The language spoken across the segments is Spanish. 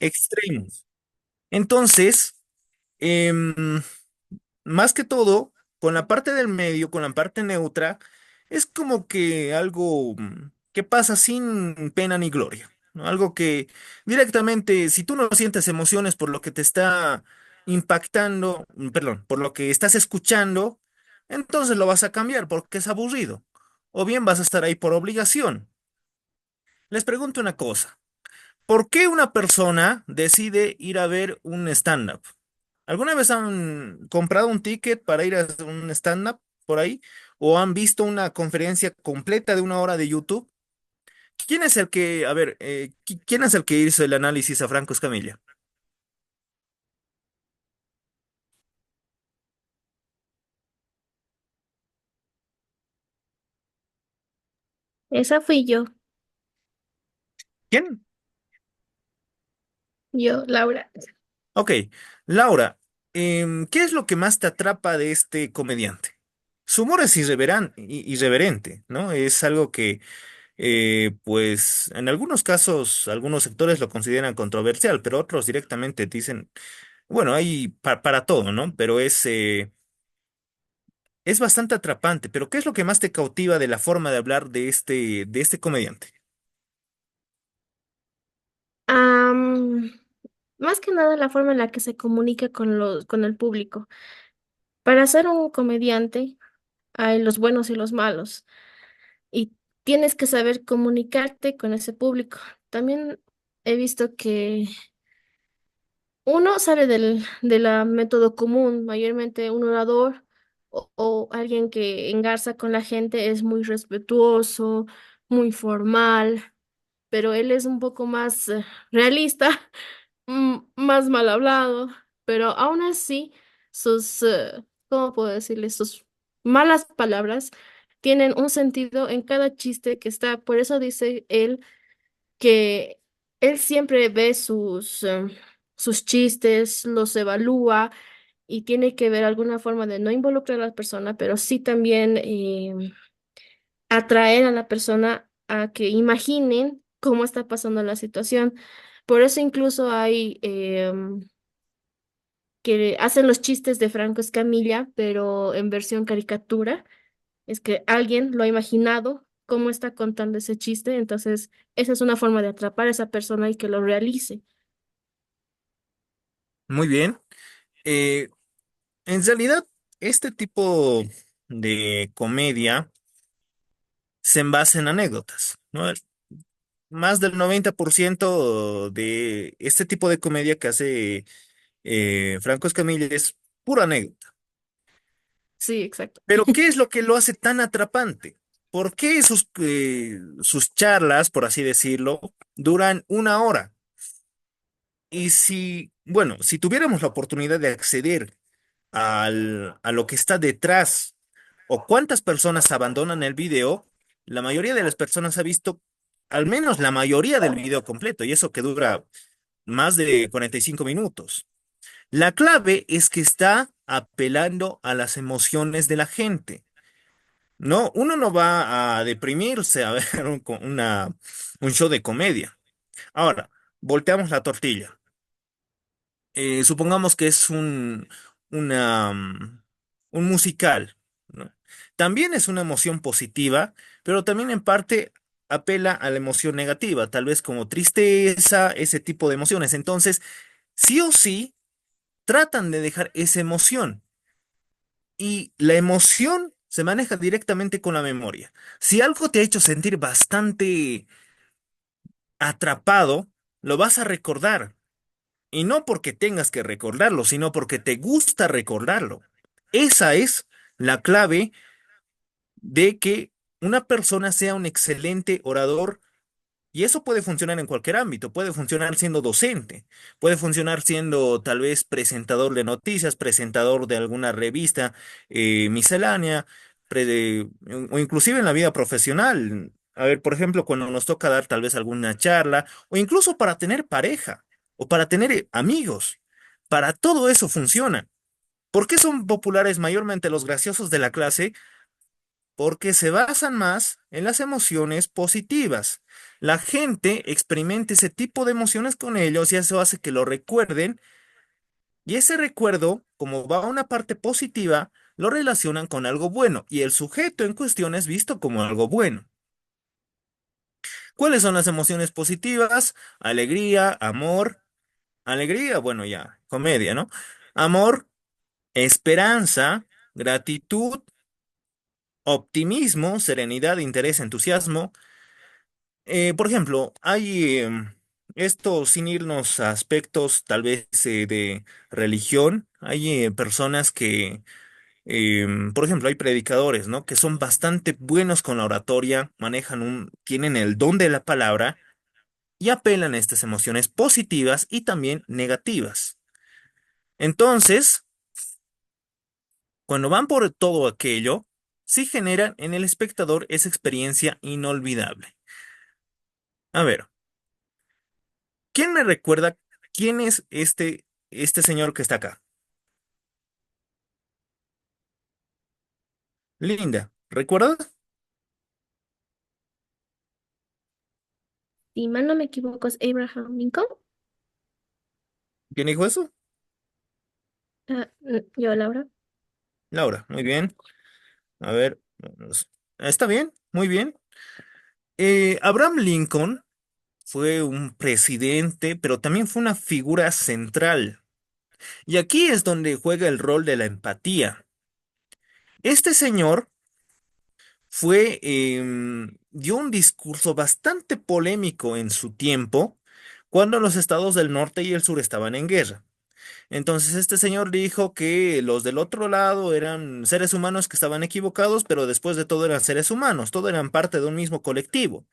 extremos. Entonces, em, más que todo, con la parte del medio, con la parte neutra, es como que algo que pasa sin pena ni gloria, ¿no? Algo que directamente, si tú no sientes emociones por lo que te está impactando, perdón, por lo que estás escuchando, entonces lo vas a cambiar porque es aburrido. O bien vas a estar ahí por obligación. Les pregunto una cosa. ¿Por qué una persona decide ir a ver un stand-up? ¿Alguna vez han comprado un ticket para ir a un stand-up por ahí? ¿O han visto una conferencia completa de 1 hora de YouTube? ¿Quién es el que, a ver, quién es el que hizo el análisis a Franco Escamilla? Esa fui ¿Quién? yo, Laura. Ok, Laura, ¿qué es lo que más te atrapa de este comediante? Su humor es irreverente, ¿no? Es algo que pues en algunos casos, algunos sectores lo consideran controversial, pero otros directamente dicen, bueno, hay para todo, ¿no? Pero es bastante atrapante. Pero ¿qué es lo que más te cautiva de la forma de hablar de este comediante? Am, Más que nada la forma en la que se comunica con con el público. Para ser un comediante hay los buenos y los malos y tienes que saber comunicarte con ese público. También he visto que uno sale de la método común, mayormente un orador o alguien que engarza con la gente es muy respetuoso, muy formal, pero él es un poco más realista, más mal hablado, pero aún así sus, ¿cómo puedo decirle? Sus malas palabras tienen un sentido en cada chiste que está. Por eso dice él que él siempre ve sus chistes, los evalúa y tiene que ver alguna forma de no involucrar a la persona, pero sí también atraer a la persona a que imaginen cómo está pasando la situación. Por eso incluso hay que hacen los chistes de Franco Escamilla, pero en versión caricatura. Es que alguien lo ha imaginado cómo está contando ese chiste, entonces esa es una forma de atrapar a esa persona y que lo realice. Muy bien. Eh, en realidad, este tipo de comedia se basa en anécdotas, ¿no? Más del 90% de este tipo de comedia que hace Franco Escamilla es pura anécdota. Sí, exacto. Pero ¿qué es lo que lo hace tan atrapante? ¿Por qué sus charlas, por así decirlo, duran 1 hora? Y si, bueno, si tuviéramos la oportunidad de acceder a lo que está detrás o cuántas personas abandonan el video, la mayoría de las personas ha visto al menos la mayoría del video completo y eso que dura más de 45 minutos. La clave es que está apelando a las emociones de la gente. No, uno no va a deprimirse a ver un show de comedia. Ahora, volteamos la tortilla. Supongamos que es un musical, ¿no? También es una emoción positiva, pero también en parte apela a la emoción negativa, tal vez como tristeza, ese tipo de emociones. Entonces, sí o sí, tratan de dejar esa emoción. Y la emoción se maneja directamente con la memoria. Si algo te ha hecho sentir bastante atrapado, lo vas a recordar. Y no porque tengas que recordarlo, sino porque te gusta recordarlo. Esa es la clave de que una persona sea un excelente orador. Y eso puede funcionar en cualquier ámbito, puede funcionar siendo docente, puede funcionar siendo tal vez presentador de noticias, presentador de alguna revista miscelánea, o inclusive en la vida profesional. A ver, por ejemplo, cuando nos toca dar tal vez alguna charla, o incluso para tener pareja, o para tener amigos. Para todo eso funciona. ¿Por qué son populares mayormente los graciosos de la clase? porque se basan más en las emociones positivas. La gente experimenta ese tipo de emociones con ellos y eso hace que lo recuerden y ese recuerdo, como va a una parte positiva, lo relacionan con algo bueno y el sujeto en cuestión es visto como algo bueno. ¿Cuáles son las emociones positivas? Alegría, amor, alegría, bueno, ya, comedia, ¿no? Amor, esperanza, gratitud, optimismo, serenidad, interés, entusiasmo. Por ejemplo, hay esto sin irnos a aspectos tal vez de religión, hay personas que, por ejemplo, hay predicadores, ¿no? Que son bastante buenos con la oratoria, tienen el don de la palabra y apelan a estas emociones positivas y también negativas. Entonces, cuando van por todo aquello, sí generan en el espectador esa experiencia inolvidable. A ver, ¿quién me recuerda quién es este señor que está acá? Linda, ¿recuerdas? Si mal no me equivoco, es Abraham Lincoln. ¿Quién dijo eso? Yo, Laura. Laura, muy bien. A ver, está bien, muy bien. Abraham Lincoln fue un presidente, pero también fue una figura central. Y aquí es donde juega el rol de la empatía. Este señor dio un discurso bastante polémico en su tiempo, cuando los estados del norte y el sur estaban en guerra. Entonces este señor dijo que los del otro lado eran seres humanos que estaban equivocados, pero después de todo eran seres humanos, todo eran parte de un mismo colectivo.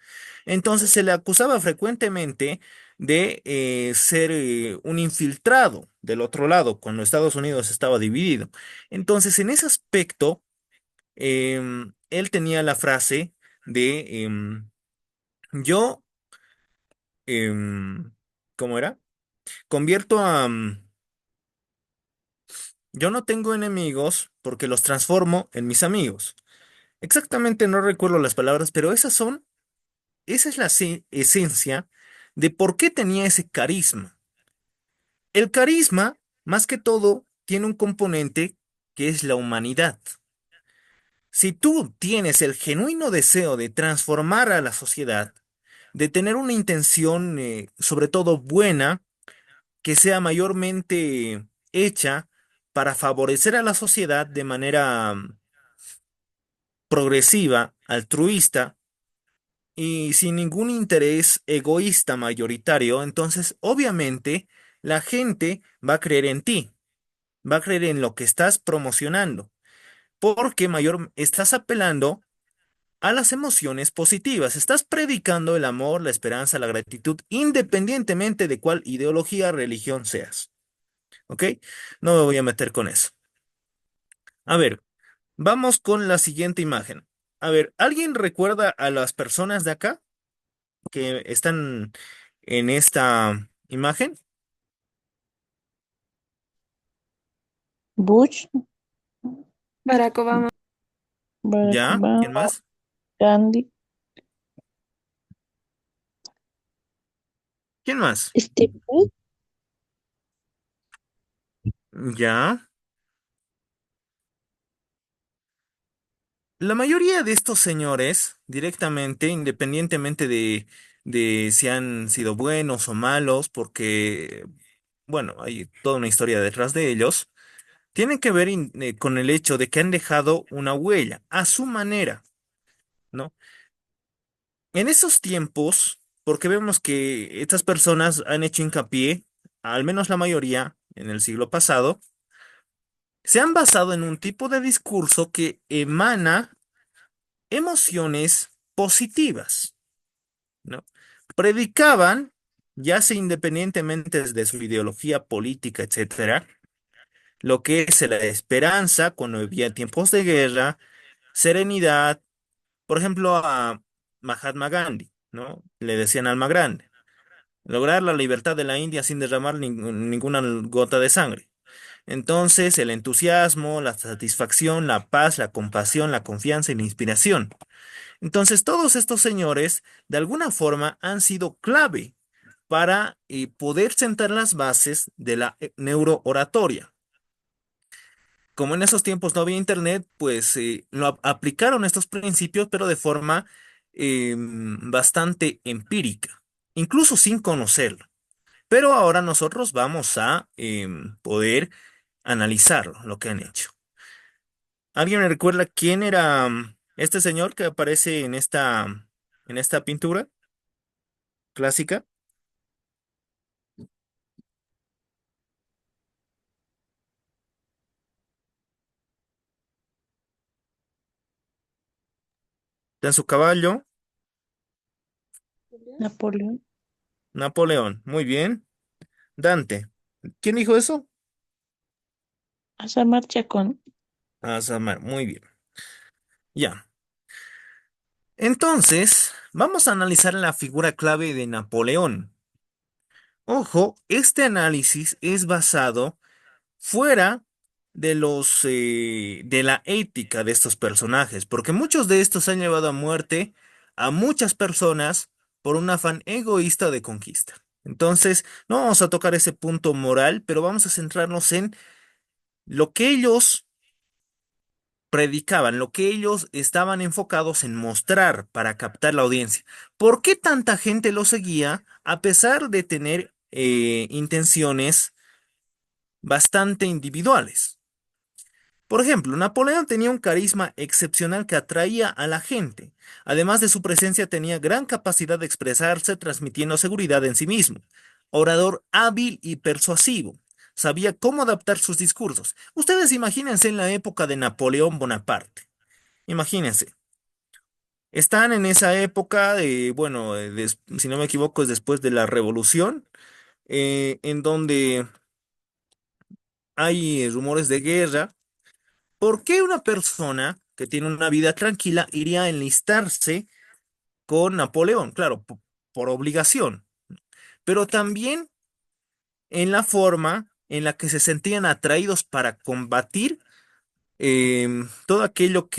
Entonces se le acusaba frecuentemente de ser un infiltrado del otro lado, cuando Estados Unidos estaba dividido. Entonces en ese aspecto, él tenía la frase de yo, ¿cómo era? Convierto a... Yo no tengo enemigos porque los transformo en mis amigos. Exactamente no recuerdo las palabras, pero esa es la esencia de por qué tenía ese carisma. El carisma, más que todo, tiene un componente que es la humanidad. Si tú tienes el genuino deseo de transformar a la sociedad, de tener una intención, sobre todo buena, que sea mayormente hecha para favorecer a la sociedad de manera progresiva, altruista y sin ningún interés egoísta mayoritario, entonces obviamente la gente va a creer en ti, va a creer en lo que estás promocionando, porque estás apelando a las emociones positivas, estás predicando el amor, la esperanza, la gratitud, independientemente de cuál ideología, religión seas, ¿ok? No me voy a meter con eso. A ver, vamos con la siguiente imagen. A ver, ¿alguien recuerda a las personas de acá que están en esta imagen? Bush, Barack Obama. Barack ¿Ya? Obama, ¿Quién más? Gandhi, ¿Quién más? Steve Wood, ¿Ya? La mayoría de estos señores, directamente, independientemente de si han sido buenos o malos, porque, bueno, hay toda una historia detrás de ellos, tienen que ver con el hecho de que han dejado una huella a su manera, ¿no? En esos tiempos, porque vemos que estas personas han hecho hincapié, al menos la mayoría, en el siglo pasado, se han basado en un tipo de discurso que emana emociones positivas, ¿no? Predicaban, ya sea independientemente de su ideología política, etcétera, lo que es la esperanza cuando había tiempos de guerra, serenidad, por ejemplo, a Mahatma Gandhi, ¿no? Le decían alma grande. Lograr la libertad de la India sin derramar ninguna gota de sangre. Entonces, el entusiasmo, la satisfacción, la paz, la compasión, la confianza y la inspiración. Entonces, todos estos señores, de alguna forma, han sido clave para poder sentar las bases de la neurooratoria. Como en esos tiempos no había internet, pues aplicaron estos principios, pero de forma bastante empírica, incluso sin conocerlo. Pero ahora nosotros vamos a poder analizar lo que han hecho. ¿Alguien me recuerda quién era este señor que aparece en esta pintura clásica? En su caballo, Napoleón. Napoleón. Muy bien. Dante. ¿Quién dijo eso? Asa marcha con Ah, Samar. Muy bien. Ya. Entonces, vamos a analizar la figura clave de Napoleón. Ojo, este análisis es basado fuera de de la ética de estos personajes, porque muchos de estos han llevado a muerte a muchas personas por un afán egoísta de conquista. Entonces, no vamos a tocar ese punto moral, pero vamos a centrarnos en lo que ellos predicaban, lo que ellos estaban enfocados en mostrar para captar la audiencia. ¿Por qué tanta gente lo seguía a pesar de tener intenciones bastante individuales? Por ejemplo, Napoleón tenía un carisma excepcional que atraía a la gente. Además de su presencia, tenía gran capacidad de expresarse, transmitiendo seguridad en sí mismo. Orador hábil y persuasivo. Sabía cómo adaptar sus discursos. Ustedes imagínense en la época de Napoleón Bonaparte. Imagínense. Están en esa época de, bueno, si no me equivoco, es después de la Revolución, en donde hay rumores de guerra. ¿Por qué una persona que tiene una vida tranquila iría a enlistarse con Napoleón? Claro, por obligación, pero también en la forma en la que se sentían atraídos para combatir todo aquello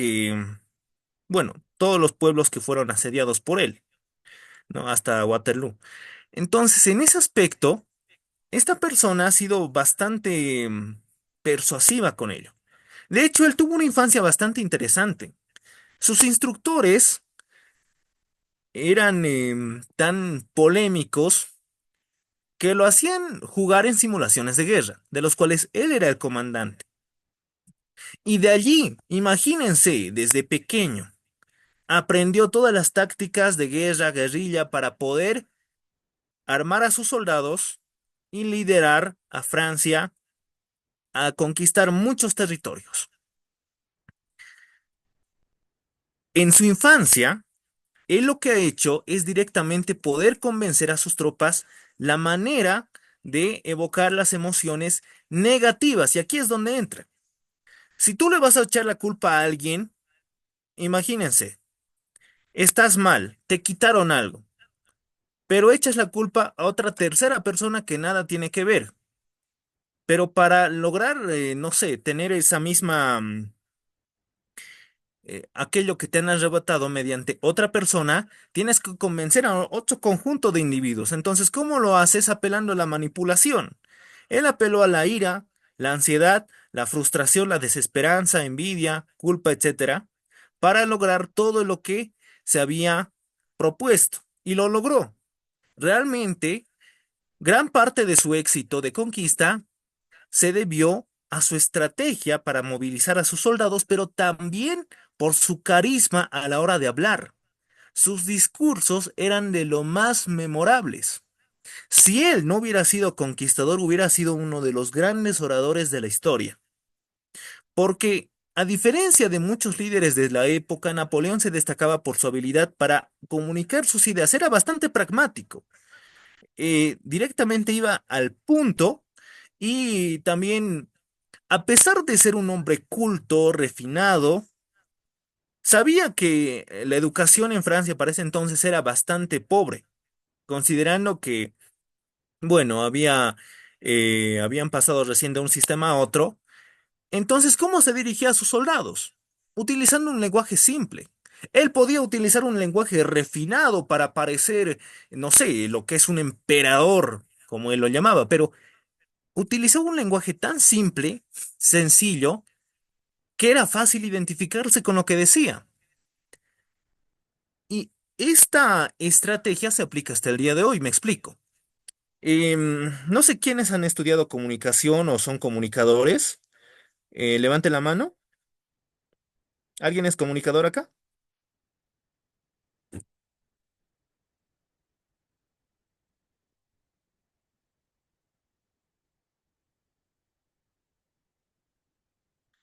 bueno, todos los pueblos que fueron asediados por él, ¿no? Hasta Waterloo. Entonces, en ese aspecto, esta persona ha sido bastante persuasiva con ello. De hecho, él tuvo una infancia bastante interesante. Sus instructores eran tan polémicos que lo hacían jugar en simulaciones de guerra, de los cuales él era el comandante. Y de allí, imagínense, desde pequeño, aprendió todas las tácticas de guerra, guerrilla, para poder armar a sus soldados y liderar a Francia a conquistar muchos territorios. En su infancia, él lo que ha hecho es directamente poder convencer a sus tropas la manera de evocar las emociones negativas. Y aquí es donde entra. Si tú le vas a echar la culpa a alguien, imagínense, estás mal, te quitaron algo, pero echas la culpa a otra tercera persona que nada tiene que ver. Pero para lograr, no sé, tener esa misma aquello que te han arrebatado mediante otra persona, tienes que convencer a otro conjunto de individuos. Entonces, ¿cómo lo haces? Apelando a la manipulación. Él apeló a la ira, la ansiedad, la frustración, la desesperanza, envidia, culpa, etcétera, para lograr todo lo que se había propuesto. Y lo logró. Realmente, gran parte de su éxito de conquista se debió a su estrategia para movilizar a sus soldados, pero también por su carisma a la hora de hablar. Sus discursos eran de lo más memorables. Si él no hubiera sido conquistador, hubiera sido uno de los grandes oradores de la historia. Porque, a diferencia de muchos líderes de la época, Napoleón se destacaba por su habilidad para comunicar sus ideas. Era bastante pragmático. Directamente iba al punto y también, a pesar de ser un hombre culto, refinado, sabía que la educación en Francia para ese entonces era bastante pobre, considerando que, bueno, había habían pasado recién de un sistema a otro. Entonces, ¿cómo se dirigía a sus soldados? Utilizando un lenguaje simple. Él podía utilizar un lenguaje refinado para parecer, no sé, lo que es un emperador, como él lo llamaba, pero utilizaba un lenguaje tan simple, sencillo, que era fácil identificarse con lo que decía. Y esta estrategia se aplica hasta el día de hoy, me explico. No sé quiénes han estudiado comunicación o son comunicadores. Levante la mano. ¿Alguien es comunicador acá?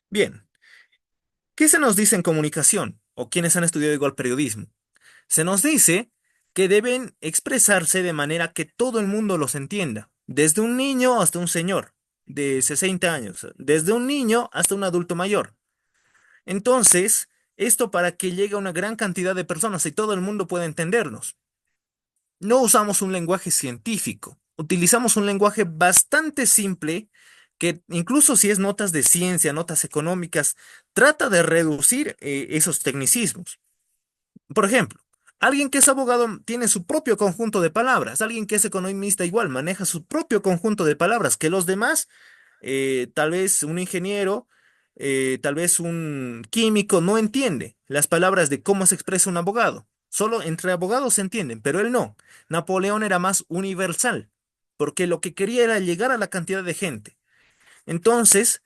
Bien. ¿Qué se nos dice en comunicación? O quienes han estudiado igual periodismo. Se nos dice que deben expresarse de manera que todo el mundo los entienda, desde un niño hasta un señor de 60 años, desde un niño hasta un adulto mayor. Entonces, esto para que llegue a una gran cantidad de personas y todo el mundo pueda entendernos. No usamos un lenguaje científico, utilizamos un lenguaje bastante simple que incluso si es notas de ciencia, notas económicas, trata de reducir esos tecnicismos. Por ejemplo, alguien que es abogado tiene su propio conjunto de palabras, alguien que es economista igual maneja su propio conjunto de palabras que los demás tal vez un ingeniero, tal vez un químico no entiende las palabras de cómo se expresa un abogado. Solo entre abogados se entienden, pero él no. Napoleón era más universal, porque lo que quería era llegar a la cantidad de gente. Entonces,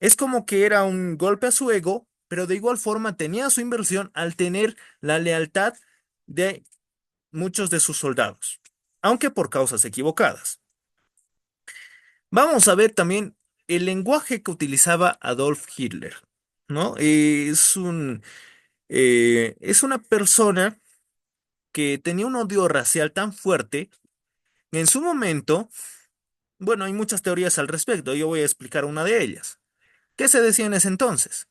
es como que era un golpe a su ego, pero de igual forma tenía su inversión al tener la lealtad de muchos de sus soldados, aunque por causas equivocadas. Vamos a ver también el lenguaje que utilizaba Adolf Hitler, ¿no? Es una persona que tenía un odio racial tan fuerte. En su momento, bueno, hay muchas teorías al respecto. Yo voy a explicar una de ellas. ¿Qué se decía en ese entonces?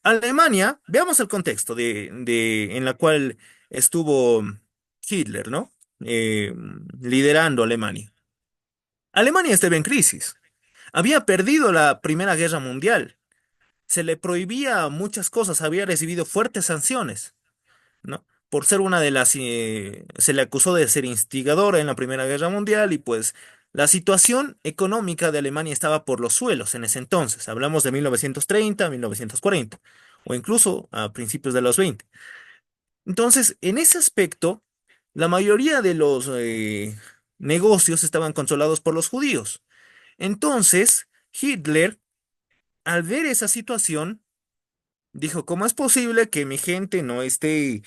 Alemania, veamos el contexto en la cual estuvo Hitler, ¿no? Liderando Alemania. Alemania estaba en crisis. Había perdido la Primera Guerra Mundial. Se le prohibía muchas cosas, había recibido fuertes sanciones, ¿no? Por ser una de las, se le acusó de ser instigadora en la Primera Guerra Mundial y pues la situación económica de Alemania estaba por los suelos en ese entonces. Hablamos de 1930, 1940 o incluso a principios de los 20. Entonces, en ese aspecto, la mayoría de los negocios estaban controlados por los judíos. Entonces, Hitler, al ver esa situación, dijo, ¿cómo es posible que mi gente no esté,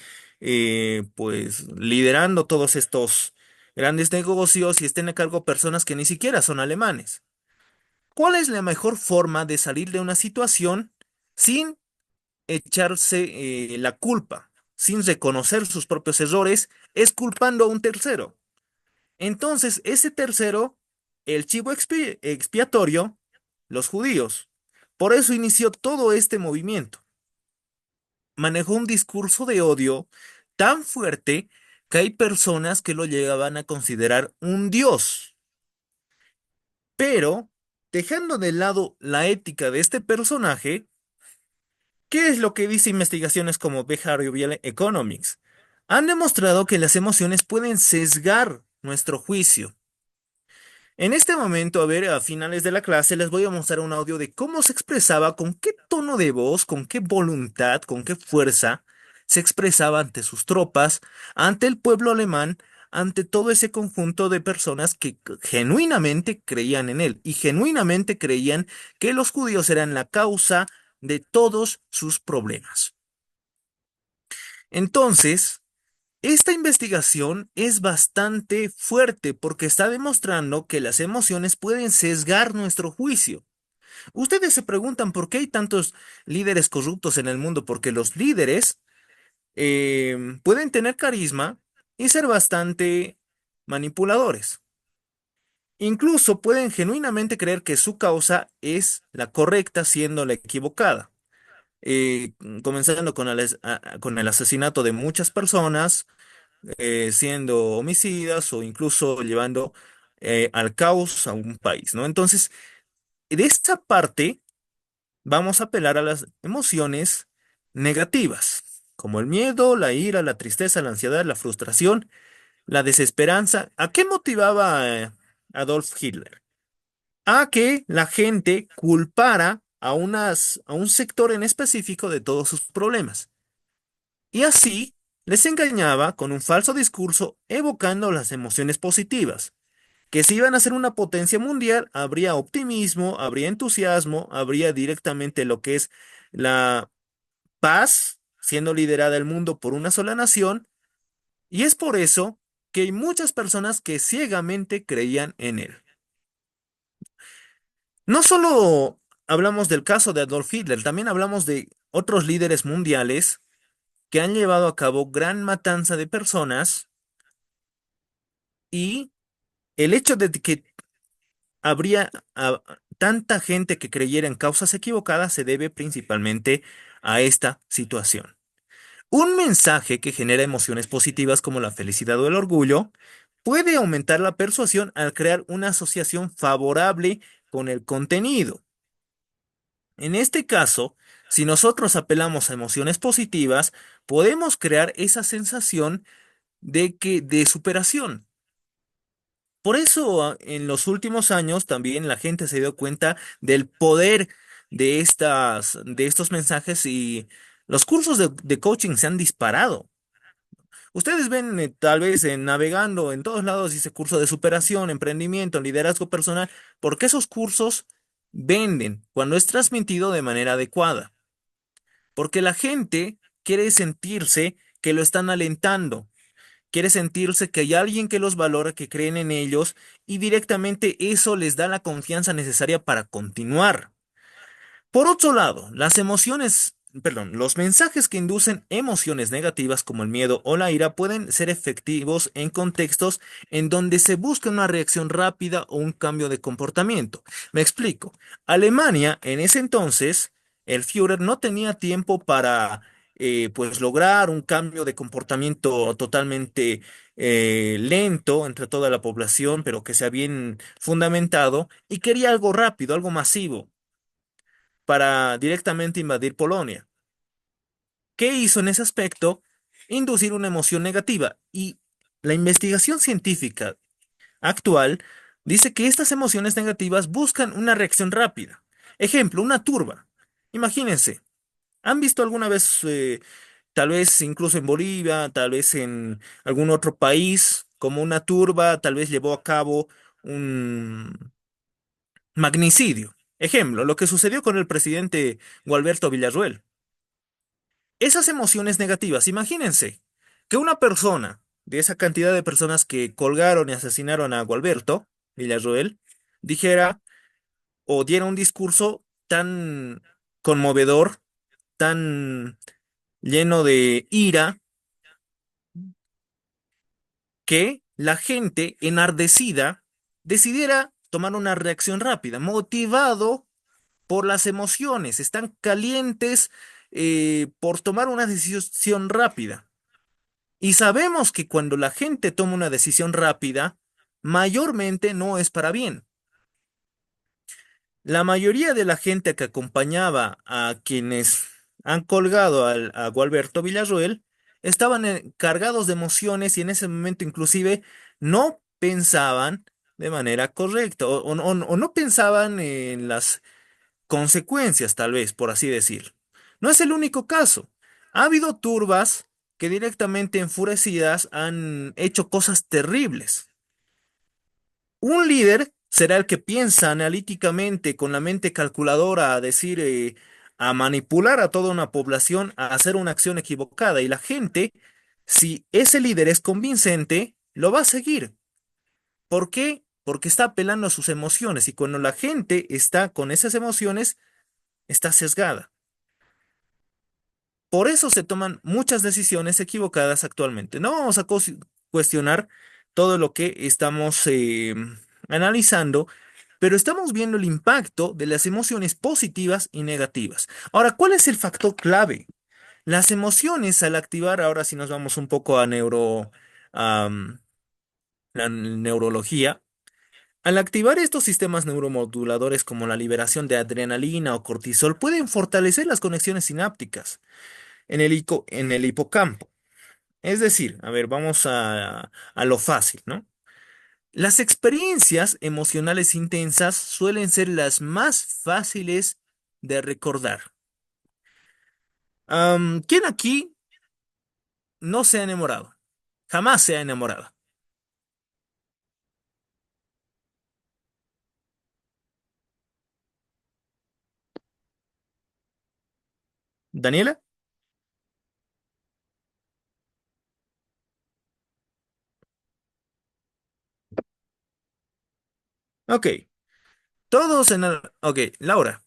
pues, liderando todos estos grandes negocios y estén a cargo personas que ni siquiera son alemanes? ¿Cuál es la mejor forma de salir de una situación sin echarse, la culpa, sin reconocer sus propios errores, es culpando a un tercero? Entonces, ese tercero, el chivo expiatorio, los judíos. Por eso inició todo este movimiento. Manejó un discurso de odio tan fuerte que hay personas que lo llegaban a considerar un dios. Pero, dejando de lado la ética de este personaje, ¿qué es lo que dice investigaciones como Behavioral Economics? Han demostrado que las emociones pueden sesgar nuestro juicio. En este momento, a ver, a finales de la clase, les voy a mostrar un audio de cómo se expresaba, con qué tono de voz, con qué voluntad, con qué fuerza se expresaba ante sus tropas, ante el pueblo alemán, ante todo ese conjunto de personas que genuinamente creían en él y genuinamente creían que los judíos eran la causa de todos sus problemas. Entonces, esta investigación es bastante fuerte porque está demostrando que las emociones pueden sesgar nuestro juicio. Ustedes se preguntan por qué hay tantos líderes corruptos en el mundo, porque los líderes pueden tener carisma y ser bastante manipuladores. Incluso pueden genuinamente creer que su causa es la correcta siendo la equivocada. Comenzando con el asesinato de muchas personas siendo homicidas o incluso llevando al caos a un país, ¿no? Entonces, de esta parte, vamos a apelar a las emociones negativas, como el miedo, la ira, la tristeza, la ansiedad, la frustración, la desesperanza. ¿A qué motivaba Adolf Hitler? A que la gente culpara a un sector en específico de todos sus problemas. Y así les engañaba con un falso discurso evocando las emociones positivas, que si iban a ser una potencia mundial, habría optimismo, habría entusiasmo, habría directamente lo que es la paz, siendo liderada el mundo por una sola nación, y es por eso que hay muchas personas que ciegamente creían en él. No solo hablamos del caso de Adolf Hitler, también hablamos de otros líderes mundiales que han llevado a cabo gran matanza de personas y el hecho de que habría tanta gente que creyera en causas equivocadas se debe principalmente a esta situación. Un mensaje que genera emociones positivas como la felicidad o el orgullo puede aumentar la persuasión al crear una asociación favorable con el contenido. En este caso, si nosotros apelamos a emociones positivas, podemos crear esa sensación de superación. Por eso, en los últimos años también la gente se dio cuenta del poder de estos mensajes y los cursos de coaching se han disparado. Ustedes ven tal vez navegando en todos lados dice curso de superación, emprendimiento, liderazgo personal, porque esos cursos venden cuando es transmitido de manera adecuada. Porque la gente quiere sentirse que lo están alentando, quiere sentirse que hay alguien que los valora, que creen en ellos y directamente eso les da la confianza necesaria para continuar. Por otro lado, los mensajes que inducen emociones negativas como el miedo o la ira pueden ser efectivos en contextos en donde se busca una reacción rápida o un cambio de comportamiento. Me explico. Alemania, en ese entonces, el Führer no tenía tiempo para pues lograr un cambio de comportamiento totalmente lento entre toda la población, pero que sea bien fundamentado, y quería algo rápido, algo masivo para directamente invadir Polonia. ¿Qué hizo en ese aspecto? Inducir una emoción negativa. Y la investigación científica actual dice que estas emociones negativas buscan una reacción rápida. Ejemplo, una turba. Imagínense, ¿han visto alguna vez, tal vez incluso en Bolivia, tal vez en algún otro país, como una turba tal vez llevó a cabo un magnicidio? Ejemplo, lo que sucedió con el presidente Gualberto Villarroel. Esas emociones negativas, imagínense que una persona de esa cantidad de personas que colgaron y asesinaron a Gualberto Villarroel dijera o diera un discurso tan conmovedor, tan lleno de ira, que la gente enardecida decidiera tomar una reacción rápida, motivado por las emociones, están calientes por tomar una decisión rápida. Y sabemos que cuando la gente toma una decisión rápida, mayormente no es para bien. La mayoría de la gente que acompañaba a quienes han colgado a Gualberto Villarroel estaban cargados de emociones y en ese momento inclusive no pensaban de manera correcta o no pensaban en las consecuencias, tal vez, por así decir. No es el único caso. Ha habido turbas que directamente enfurecidas han hecho cosas terribles. Un líder será el que piensa analíticamente, con la mente calculadora, a decir, a manipular a toda una población a hacer una acción equivocada. Y la gente, si ese líder es convincente, lo va a seguir. ¿Por qué? Porque está apelando a sus emociones y cuando la gente está con esas emociones, está sesgada. Por eso se toman muchas decisiones equivocadas actualmente. No vamos a cuestionar todo lo que estamos analizando, pero estamos viendo el impacto de las emociones positivas y negativas. Ahora, ¿cuál es el factor clave? Las emociones al activar, ahora si nos vamos un poco a la neurología, Al activar estos sistemas neuromoduladores como la liberación de adrenalina o cortisol, pueden fortalecer las conexiones sinápticas en el hipocampo. Es decir, a ver, vamos a lo fácil, ¿no? Las experiencias emocionales intensas suelen ser las más fáciles de recordar. ¿Quién aquí no se ha enamorado? Jamás se ha enamorado. ¿Daniela? Ok. Todos en el... Ok, Laura.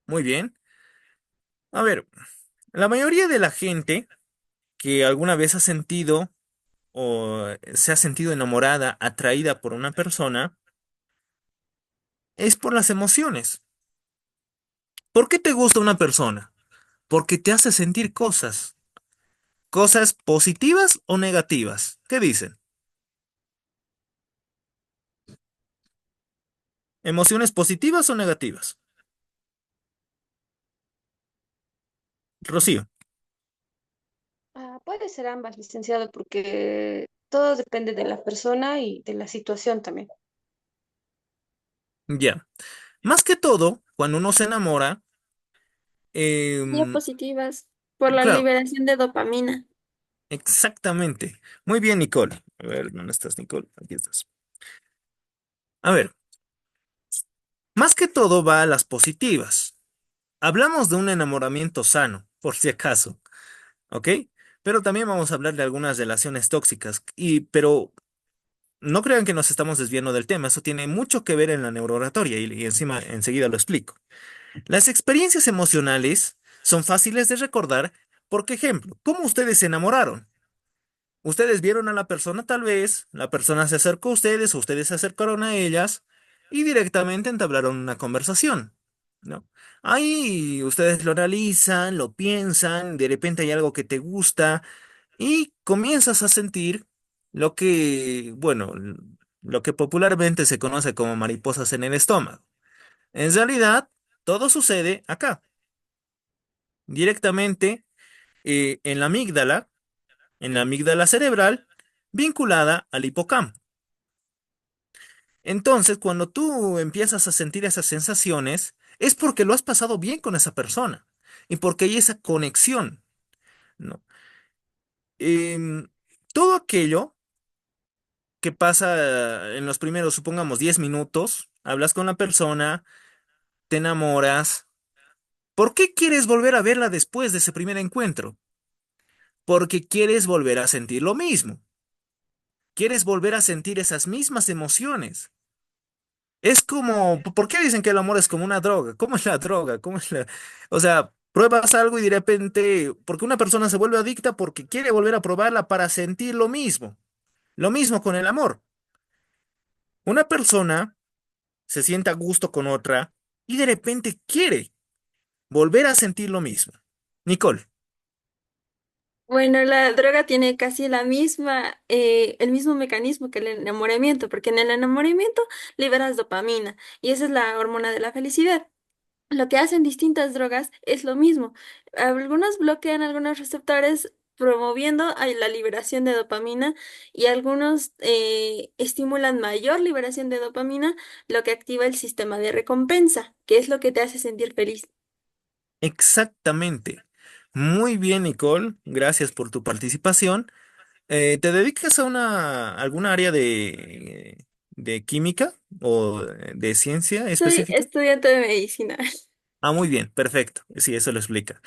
Muy bien. A ver, la mayoría de la gente que alguna vez ha sentido o se ha sentido enamorada, atraída por una persona, es por las emociones. ¿Por qué te gusta una persona? Porque te hace sentir cosas. Cosas positivas o negativas. ¿Qué dicen? ¿Emociones positivas o negativas? Rocío. Puede ser ambas, licenciado, porque todo depende de la persona y de la situación también. Ya. Más que todo, cuando uno se enamora, em, Diapositivas por la claro, liberación de dopamina. exactamente. Muy bien, Nicole. A ver, ¿dónde estás, Nicole? Aquí estás. A ver, más que todo va a las positivas. Hablamos de un enamoramiento sano, por si acaso, ¿ok? Pero también vamos a hablar de algunas relaciones tóxicas. Pero no crean que nos estamos desviando del tema. Eso tiene mucho que ver en la neurooratoria y encima enseguida lo explico. Las experiencias emocionales son fáciles de recordar porque, ejemplo, ¿cómo ustedes se enamoraron? Ustedes vieron a la persona tal vez, la persona se acercó a ustedes o ustedes se acercaron a ellas y directamente entablaron una conversación, ¿no? Ahí ustedes lo analizan, lo piensan, de repente hay algo que te gusta y comienzas a sentir lo que, bueno, lo que popularmente se conoce como mariposas en el estómago. En realidad, todo sucede acá, directamente en la amígdala cerebral, vinculada al hipocampo. Entonces, cuando tú empiezas a sentir esas sensaciones, es porque lo has pasado bien con esa persona y porque hay esa conexión, ¿no? Em, Todo aquello que pasa en los primeros, supongamos, 10 minutos, hablas con la persona, te enamoras. ¿Por qué quieres volver a verla después de ese primer encuentro? Porque quieres volver a sentir lo mismo. Quieres volver a sentir esas mismas emociones. Es como, ¿por qué dicen que el amor es como una droga? ¿Cómo es la droga? ¿Cómo es la... O sea, pruebas algo y de repente, porque una persona se vuelve adicta porque quiere volver a probarla para sentir lo mismo. Lo mismo con el amor. Una persona se siente a gusto con otra y de repente quiere volver a sentir lo mismo. Nicole, Bueno, la droga tiene casi el mismo mecanismo que el enamoramiento, porque en el enamoramiento liberas dopamina y esa es la hormona de la felicidad. Lo que hacen distintas drogas es lo mismo. Algunos bloquean algunos receptores promoviendo la liberación de dopamina y algunos estimulan mayor liberación de dopamina, lo que activa el sistema de recompensa, que es lo que te hace sentir feliz. exactamente. Muy bien, Nicole. Gracias por tu participación. ¿Te dedicas a alguna área de química o de ciencia Soy específica? estudiante de medicina. Ah, muy bien, perfecto. Sí, eso lo explica.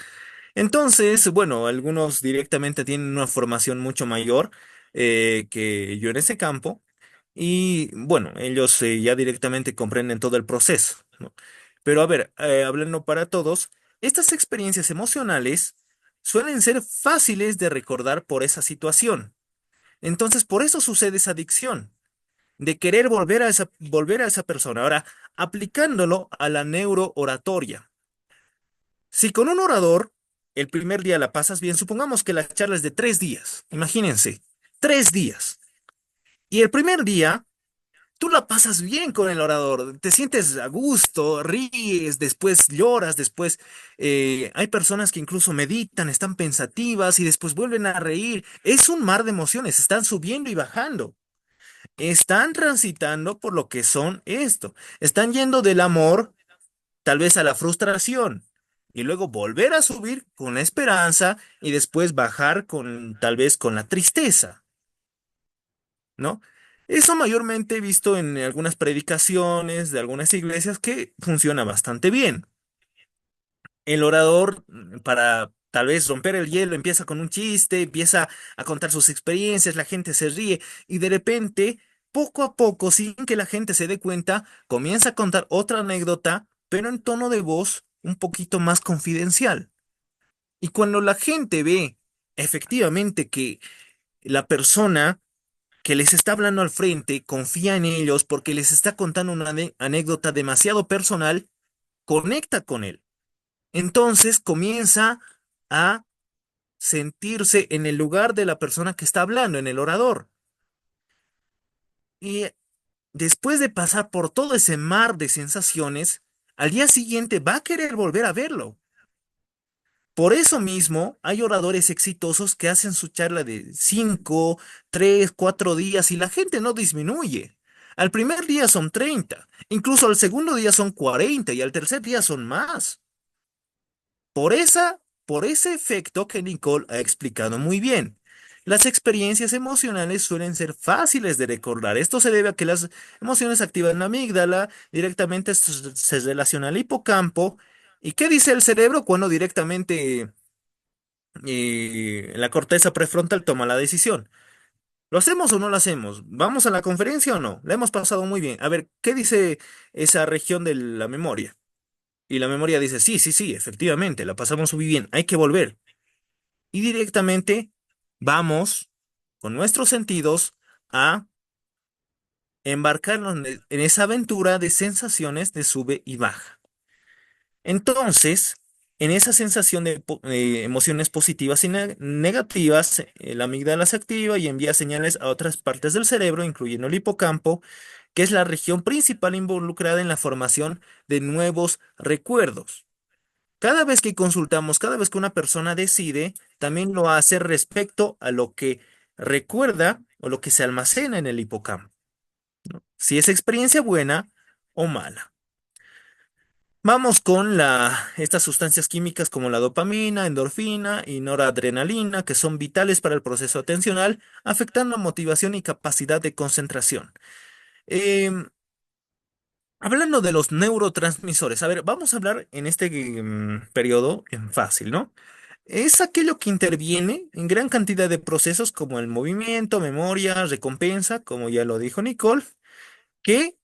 Entonces, bueno, algunos directamente tienen una formación mucho mayor que yo en ese campo y bueno, ellos ya directamente comprenden todo el proceso, ¿no? Pero a ver, hablando para todos, estas experiencias emocionales suelen ser fáciles de recordar por esa situación. Entonces, por eso sucede esa adicción, de querer volver a esa persona. Ahora, aplicándolo a la neurooratoria. Si con un orador el primer día la pasas bien, supongamos que la charla es de 3 días, imagínense. 3 días. Y el primer día, tú la pasas bien con el orador, te sientes a gusto, ríes, después lloras, después hay personas que incluso meditan, están pensativas y después vuelven a reír. Es un mar de emociones, están subiendo y bajando. Están transitando por lo que son esto. Están yendo del amor tal vez a la frustración y luego volver a subir con la esperanza y después bajar con tal vez con la tristeza, ¿no? Eso mayormente he visto en algunas predicaciones de algunas iglesias que funciona bastante bien. El orador, para tal vez romper el hielo, empieza con un chiste, empieza a contar sus experiencias, la gente se ríe y de repente, poco a poco, sin que la gente se dé cuenta, comienza a contar otra anécdota, pero en tono de voz un poquito más confidencial. Y cuando la gente ve efectivamente que la persona que les está hablando al frente confía en ellos porque les está contando una anécdota demasiado personal, conecta con él. Entonces comienza a sentirse en el lugar de la persona que está hablando, en el orador. Y después de pasar por todo ese mar de sensaciones, al día siguiente va a querer volver a verlo. Por eso mismo hay oradores exitosos que hacen su charla de 5, 3, 4 días y la gente no disminuye. Al primer día son 30, incluso al segundo día son 40 y al tercer día son más. Por ese efecto que Nicole ha explicado muy bien. Las experiencias emocionales suelen ser fáciles de recordar. Esto se debe a que las emociones activan la amígdala, directamente esto se relaciona al hipocampo. ¿Y qué dice el cerebro cuando directamente la corteza prefrontal toma la decisión? ¿Lo hacemos o no lo hacemos? ¿Vamos a la conferencia o no? La hemos pasado muy bien. A ver, ¿qué dice esa región de la memoria? Y la memoria dice, sí, sí, sí, efectivamente, la pasamos muy bien, hay que volver. Y directamente vamos con nuestros sentidos a embarcarnos en esa aventura de sensaciones de sube y baja. Entonces, en esa sensación de emociones positivas y negativas, la amígdala se activa y envía señales a otras partes del cerebro, incluyendo el hipocampo, que es la región principal involucrada en la formación de nuevos recuerdos. Cada vez que consultamos, cada vez que una persona decide, también lo hace respecto a lo que recuerda o lo que se almacena en el hipocampo, ¿no? Si es experiencia buena o mala. Vamos con estas sustancias químicas como la dopamina, endorfina y noradrenalina, que son vitales para el proceso atencional, afectando motivación y capacidad de concentración. Em, Hablando de los neurotransmisores, a ver, vamos a hablar en este periodo en fácil, ¿no? Es aquello que interviene en gran cantidad de procesos como el movimiento, memoria, recompensa, como ya lo dijo Nicole, que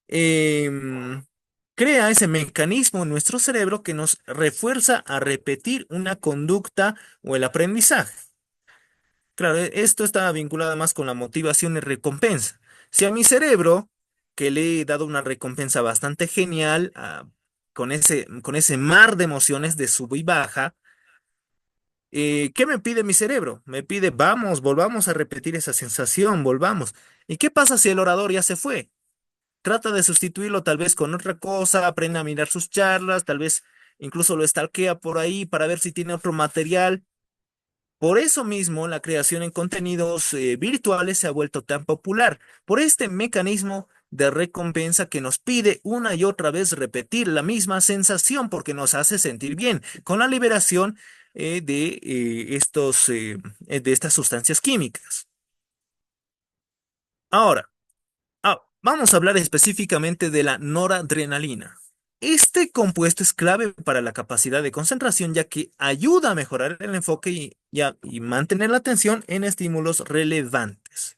em, crea ese mecanismo en nuestro cerebro que nos refuerza a repetir una conducta o el aprendizaje. Claro, esto está vinculado más con la motivación y recompensa. Si a mi cerebro, que le he dado una recompensa bastante genial, con ese mar de emociones de sub y baja, ¿qué me pide mi cerebro? Me pide, vamos, volvamos a repetir esa sensación, volvamos. ¿Y qué pasa si el orador ya se fue? Trata de sustituirlo tal vez con otra cosa, aprende a mirar sus charlas, tal vez incluso lo stalkea por ahí para ver si tiene otro material. Por eso mismo, la creación en contenidos virtuales se ha vuelto tan popular, por este mecanismo de recompensa que nos pide una y otra vez repetir la misma sensación porque nos hace sentir bien, con la liberación de estas sustancias químicas. Ahora, vamos a hablar específicamente de la noradrenalina. Este compuesto es clave para la capacidad de concentración ya que ayuda a mejorar el enfoque y mantener la atención en estímulos relevantes.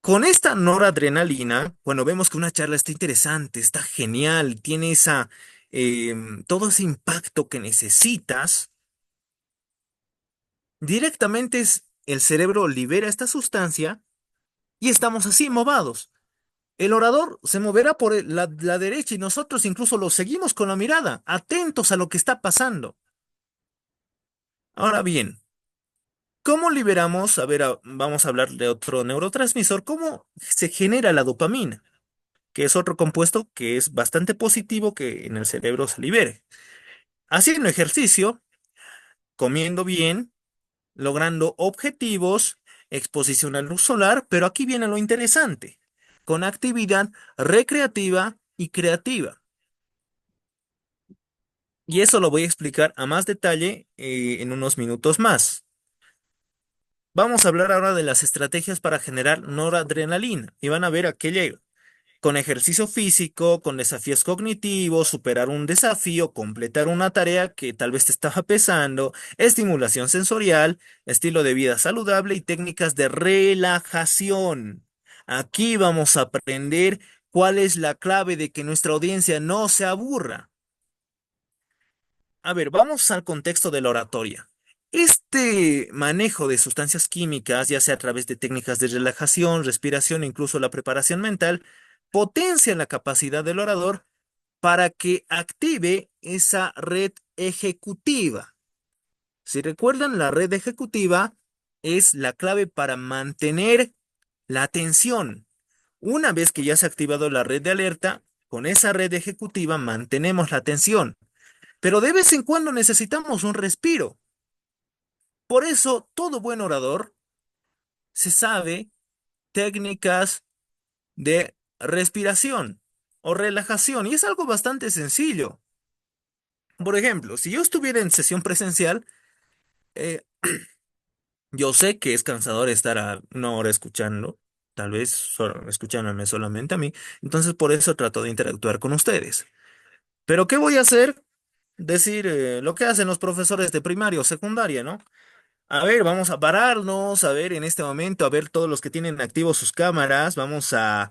Con esta noradrenalina, cuando vemos que una charla está interesante, está genial, tiene todo ese impacto que necesitas, directamente el cerebro libera esta sustancia y estamos así movados. El orador se moverá por la derecha y nosotros incluso lo seguimos con la mirada, atentos a lo que está pasando. Ahora bien, ¿Cómo liberamos? A ver, vamos a hablar de otro neurotransmisor. ¿Cómo se genera la dopamina? Que es otro compuesto que es bastante positivo que en el cerebro se libere. Haciendo ejercicio, comiendo bien, logrando objetivos, exposición a luz solar, pero aquí viene lo interesante, con actividad recreativa y creativa. Y eso lo voy a explicar a más detalle en unos minutos más. Vamos a hablar ahora de las estrategias para generar noradrenalina y van a ver a qué llego. Con ejercicio físico, con desafíos cognitivos, superar un desafío, completar una tarea que tal vez te estaba pesando, estimulación sensorial, estilo de vida saludable y técnicas de relajación. Aquí vamos a aprender cuál es la clave de que nuestra audiencia no se aburra. A ver, vamos al contexto de la oratoria. Este manejo de sustancias químicas, ya sea a través de técnicas de relajación, respiración e incluso la preparación mental, potencia la capacidad del orador para que active esa red ejecutiva. Si recuerdan, la red ejecutiva es la clave para mantener la atención. Una vez que ya se ha activado la red de alerta, con esa red ejecutiva mantenemos la atención. Pero de vez en cuando necesitamos un respiro. Por eso, todo buen orador se sabe técnicas de respiración o relajación y es algo bastante sencillo. Por ejemplo, si yo estuviera en sesión presencial, eh, yo sé que es cansador estar a una hora escuchando, tal vez escuchándome solamente a mí, entonces por eso trato de interactuar con ustedes. Pero ¿qué voy a hacer? Decir lo que hacen los profesores de primaria o secundaria, ¿no? A ver, vamos a pararnos, a ver en este momento, a ver todos los que tienen activos sus cámaras, vamos a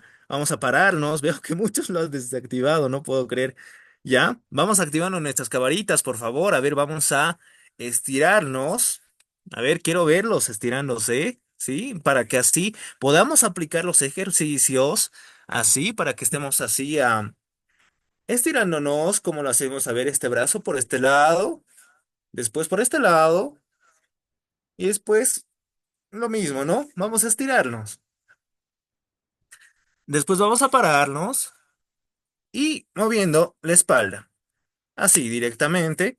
pararnos, veo que muchos lo han desactivado, no puedo creer. Ya, vamos activando nuestras camaritas, por favor, a ver, vamos a estirarnos, a ver, quiero verlos estirándose, ¿sí? Para que así podamos aplicar los ejercicios, así, para que estemos así, estirándonos, como lo hacemos, a ver, este brazo por este lado, después por este lado, y después lo mismo, ¿no? Vamos a estirarnos. Después vamos a pararnos y moviendo la espalda. Así, directamente.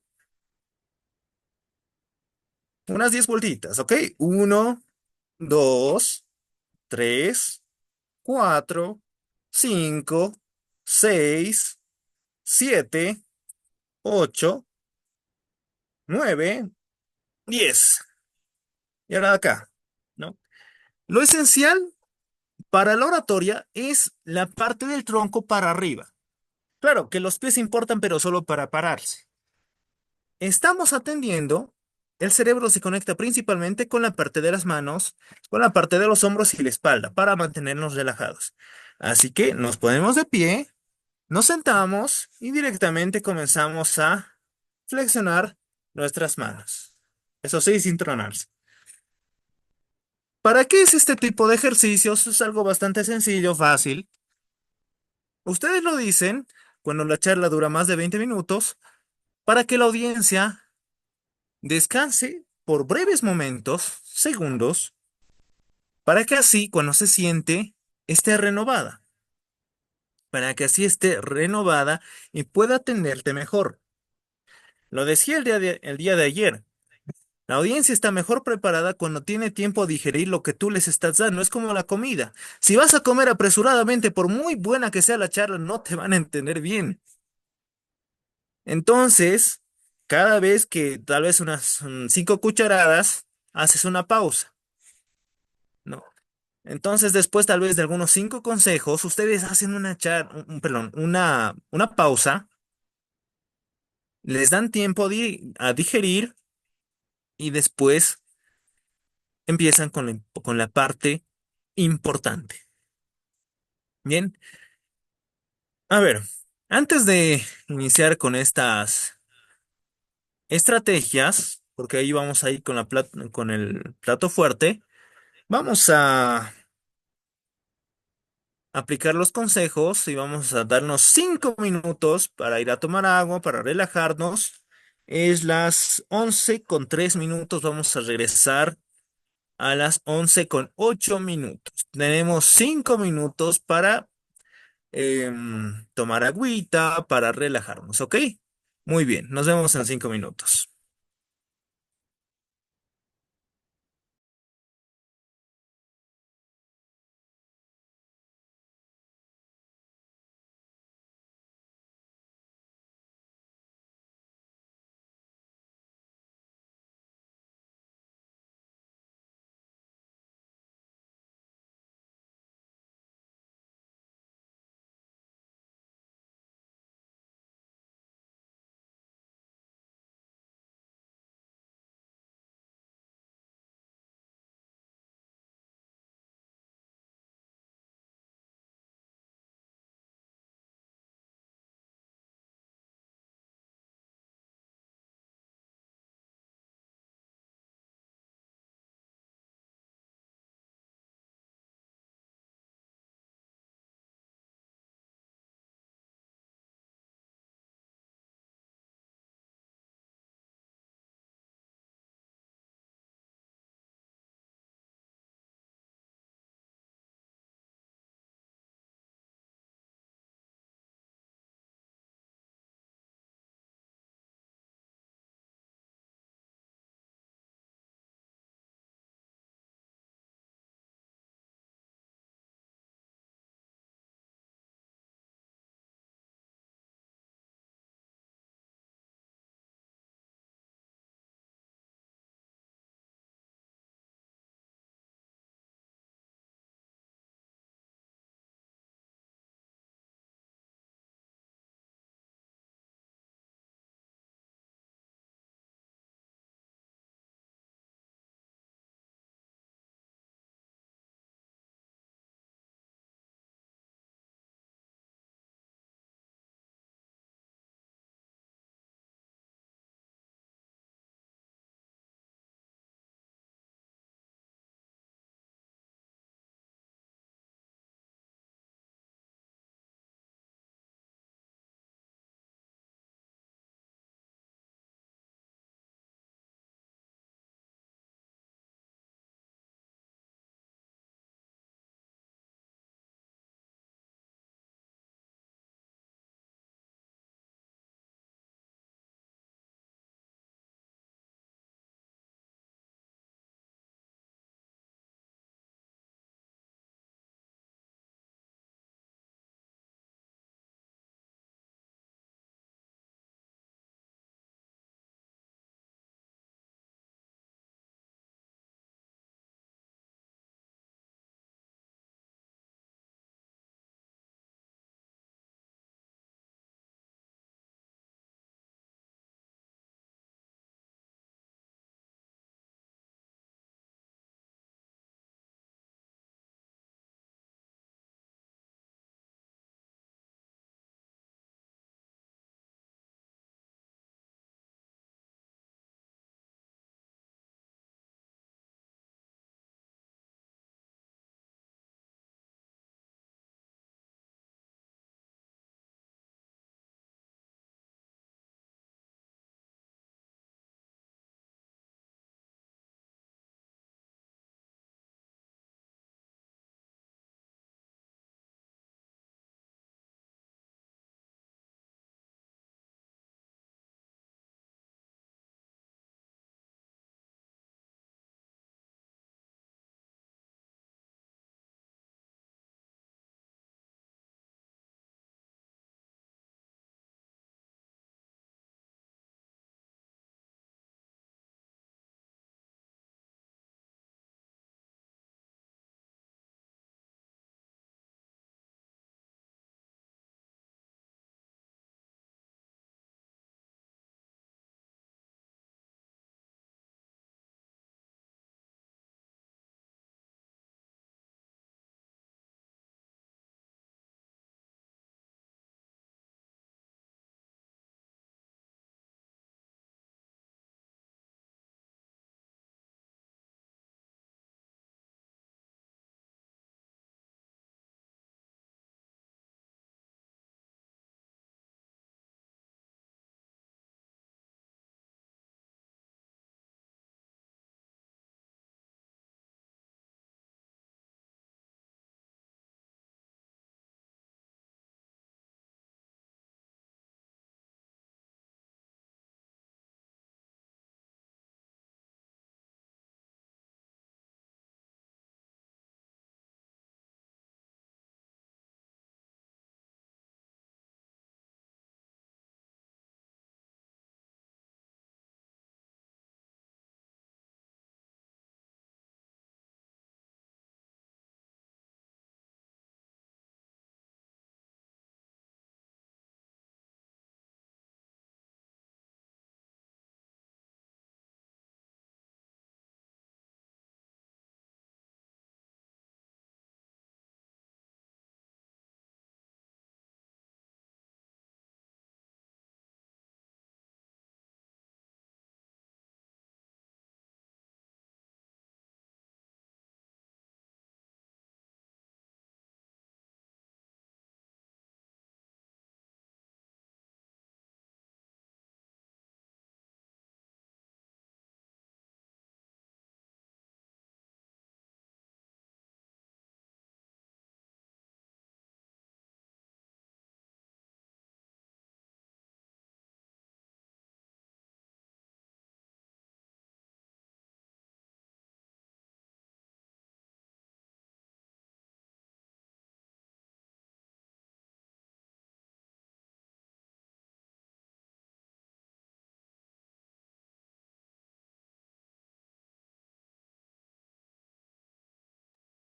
Unas 10 vueltitas, ¿ok? Uno, dos, tres, cuatro, cinco, seis, siete, ocho, nueve, 10. Y ahora acá, ¿no? Lo esencial para la oratoria es la parte del tronco para arriba. Claro que los pies importan, pero solo para pararse. Estamos atendiendo, el cerebro se conecta principalmente con la parte de las manos, con la parte de los hombros y la espalda para mantenernos relajados. Así que nos ponemos de pie, nos sentamos y directamente comenzamos a flexionar nuestras manos. Eso sí, sin tronarse. ¿Para qué es este tipo de ejercicios? Es algo bastante sencillo, fácil. Ustedes lo dicen cuando la charla dura más de 20 minutos para que la audiencia descanse por breves momentos, segundos, para que así, cuando se siente, esté renovada, para que así esté renovada y pueda atenderte mejor. Lo decía el día de ayer. La audiencia está mejor preparada cuando tiene tiempo a digerir lo que tú les estás dando. Es como la comida. Si vas a comer apresuradamente, por muy buena que sea la charla, no te van a entender bien. Entonces, cada vez que tal vez unas 5 cucharadas, haces una pausa, ¿no? Entonces, después tal vez de algunos 5 consejos, ustedes hacen perdón, una pausa, les dan tiempo a digerir y después empiezan con la parte importante. Bien, a ver, antes de iniciar con estas estrategias, porque ahí vamos a ir con el plato fuerte, vamos a aplicar los consejos y vamos a darnos 5 minutos para ir a tomar agua, para relajarnos. Es las 11:03. Vamos a regresar a las 11:08. Tenemos 5 minutos para tomar agüita, para relajarnos, ¿ok? Muy bien, nos vemos en 5 minutos.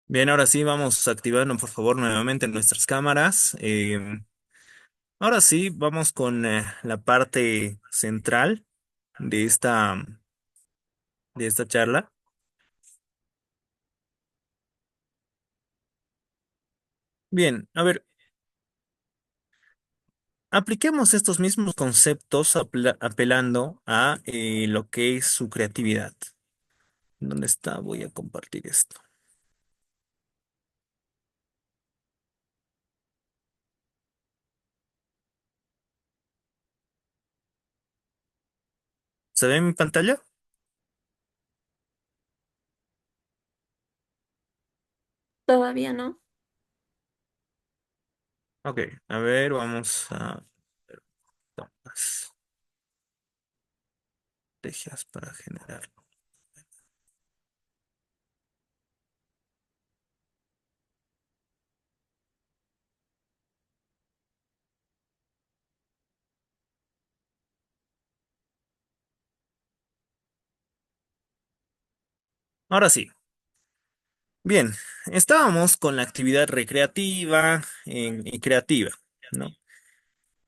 Bien, ahora sí vamos activando por favor nuevamente nuestras cámaras. Ahora sí vamos con la parte central de esta charla. Bien, a ver, apliquemos estos mismos conceptos apelando a lo que es su creatividad. ¿Dónde está? Voy a compartir esto. ¿Se ve en mi pantalla? Todavía no. Ok, a ver, vamos a ver tomas, estrategias para generar. Ahora sí. Bien, estábamos con la actividad recreativa y creativa, ¿no?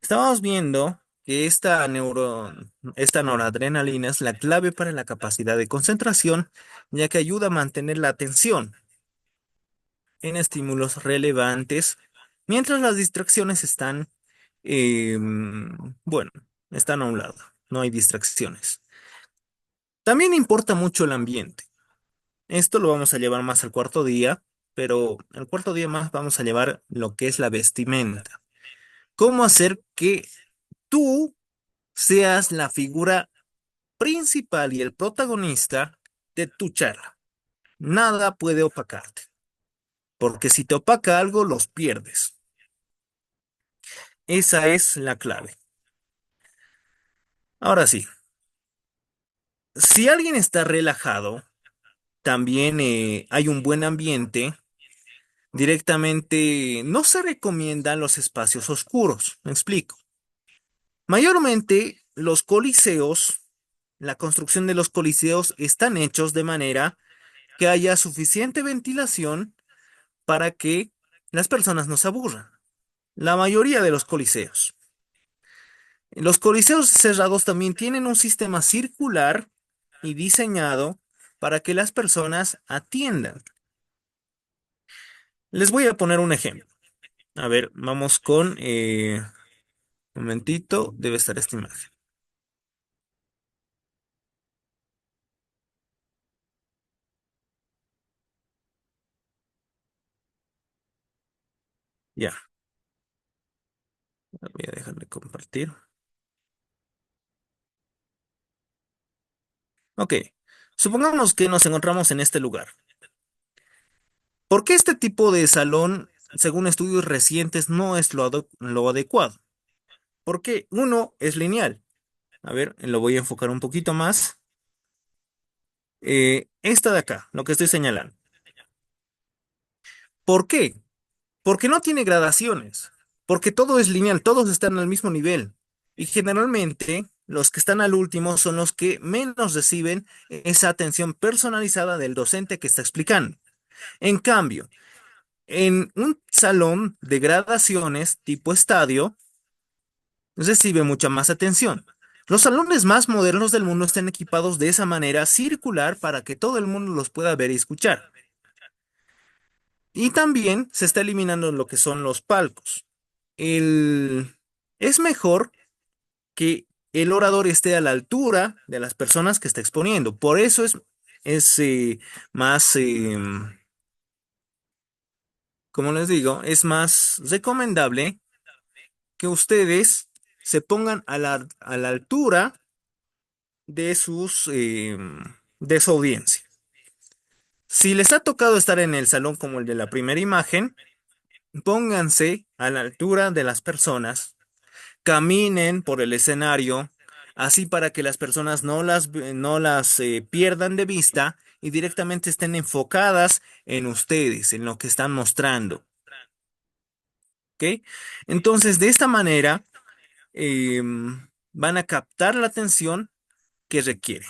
Estábamos viendo que esta noradrenalina es la clave para la capacidad de concentración, ya que ayuda a mantener la atención en estímulos relevantes, mientras las distracciones bueno, están a un lado, no hay distracciones. También importa mucho el ambiente. Esto lo vamos a llevar más al cuarto día, pero el cuarto día más vamos a llevar lo que es la vestimenta. ¿Cómo hacer que tú seas la figura principal y el protagonista de tu charla? Nada puede opacarte, porque si te opaca algo, los pierdes. Esa es la clave. Ahora sí, si alguien está relajado, también hay un buen ambiente. Directamente no se recomiendan los espacios oscuros. Me explico. Mayormente los coliseos, la construcción de los coliseos están hechos de manera que haya suficiente ventilación para que las personas no se aburran. La mayoría de los coliseos. Los coliseos cerrados también tienen un sistema circular y diseñado para que las personas atiendan. Les voy a poner un ejemplo. A ver, vamos con, un momentito, debe estar esta imagen. Ya, voy a dejar de compartir. Ok, supongamos que nos encontramos en este lugar. ¿Por qué este tipo de salón, según estudios recientes, no es lo adecuado? Porque uno es lineal. A ver, lo voy a enfocar un poquito más. Esta de acá, lo que estoy señalando. ¿Por qué? Porque no tiene gradaciones. Porque todo es lineal, todos están al mismo nivel. Y generalmente los que están al último son los que menos reciben esa atención personalizada del docente que está explicando. En cambio, en un salón de gradaciones tipo estadio, recibe mucha más atención. Los salones más modernos del mundo están equipados de esa manera circular para que todo el mundo los pueda ver y escuchar. Y también se está eliminando lo que son los palcos. El... Es mejor que el orador esté a la altura de las personas que está exponiendo. Por eso es más, como les digo, es más recomendable que ustedes se pongan a la altura de de su audiencia. Si les ha tocado estar en el salón como el de la primera imagen, pónganse a la altura de las personas, caminen por el escenario, así para que las personas no las pierdan de vista y directamente estén enfocadas en ustedes, en lo que están mostrando. ¿Ok? Entonces, de esta manera, van a captar la atención que requieren.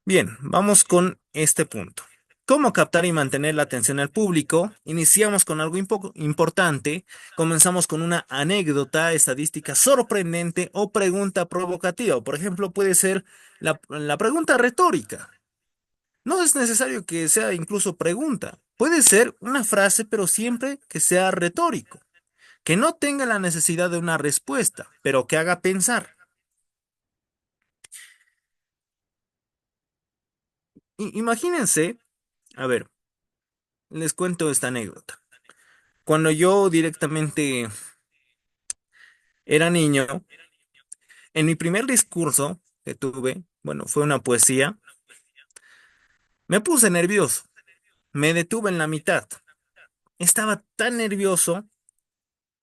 Bien, vamos con este punto. ¿Cómo captar y mantener la atención al público? Iniciamos con algo importante, comenzamos con una anécdota, estadística sorprendente o pregunta provocativa. Por ejemplo, puede ser la pregunta retórica. No es necesario que sea incluso pregunta. Puede ser una frase, pero siempre que sea retórico, que no tenga la necesidad de una respuesta, pero que haga pensar. Imagínense, a ver, les cuento esta anécdota. Cuando yo directamente era niño, en mi primer discurso que tuve, bueno, fue una poesía, me puse nervioso, me detuve en la mitad. Estaba tan nervioso,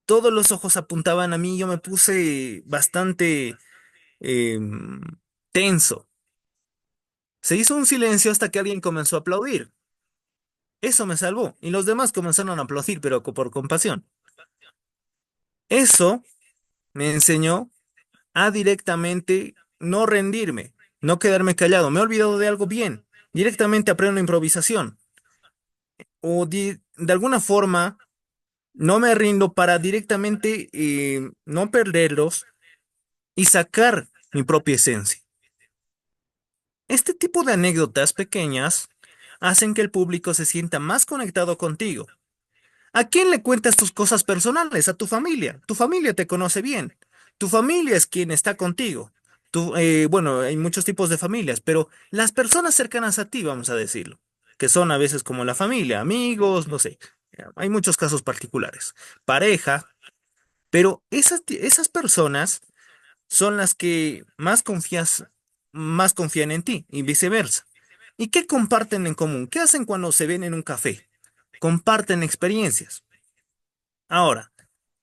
todos los ojos apuntaban a mí, yo me puse bastante em, tenso. Se hizo un silencio hasta que alguien comenzó a aplaudir. Eso me salvó, y los demás comenzaron a aplaudir, pero por compasión. Eso me enseñó a directamente no rendirme, no quedarme callado. Me he olvidado de algo bien. Directamente aprendo improvisación. O de alguna forma no me rindo para directamente no perderlos y sacar mi propia esencia. Este tipo de anécdotas pequeñas hacen que el público se sienta más conectado contigo. ¿A quién le cuentas tus cosas personales? A tu familia. Tu familia te conoce bien. Tu familia es quien está contigo. Bueno, hay muchos tipos de familias, pero las personas cercanas a ti, vamos a decirlo, que son a veces como la familia, amigos, no sé. Hay muchos casos particulares. Pareja, pero esas personas son las que más confían en ti y viceversa. ¿Y qué comparten en común? ¿Qué hacen cuando se ven en un café? Comparten experiencias. Ahora,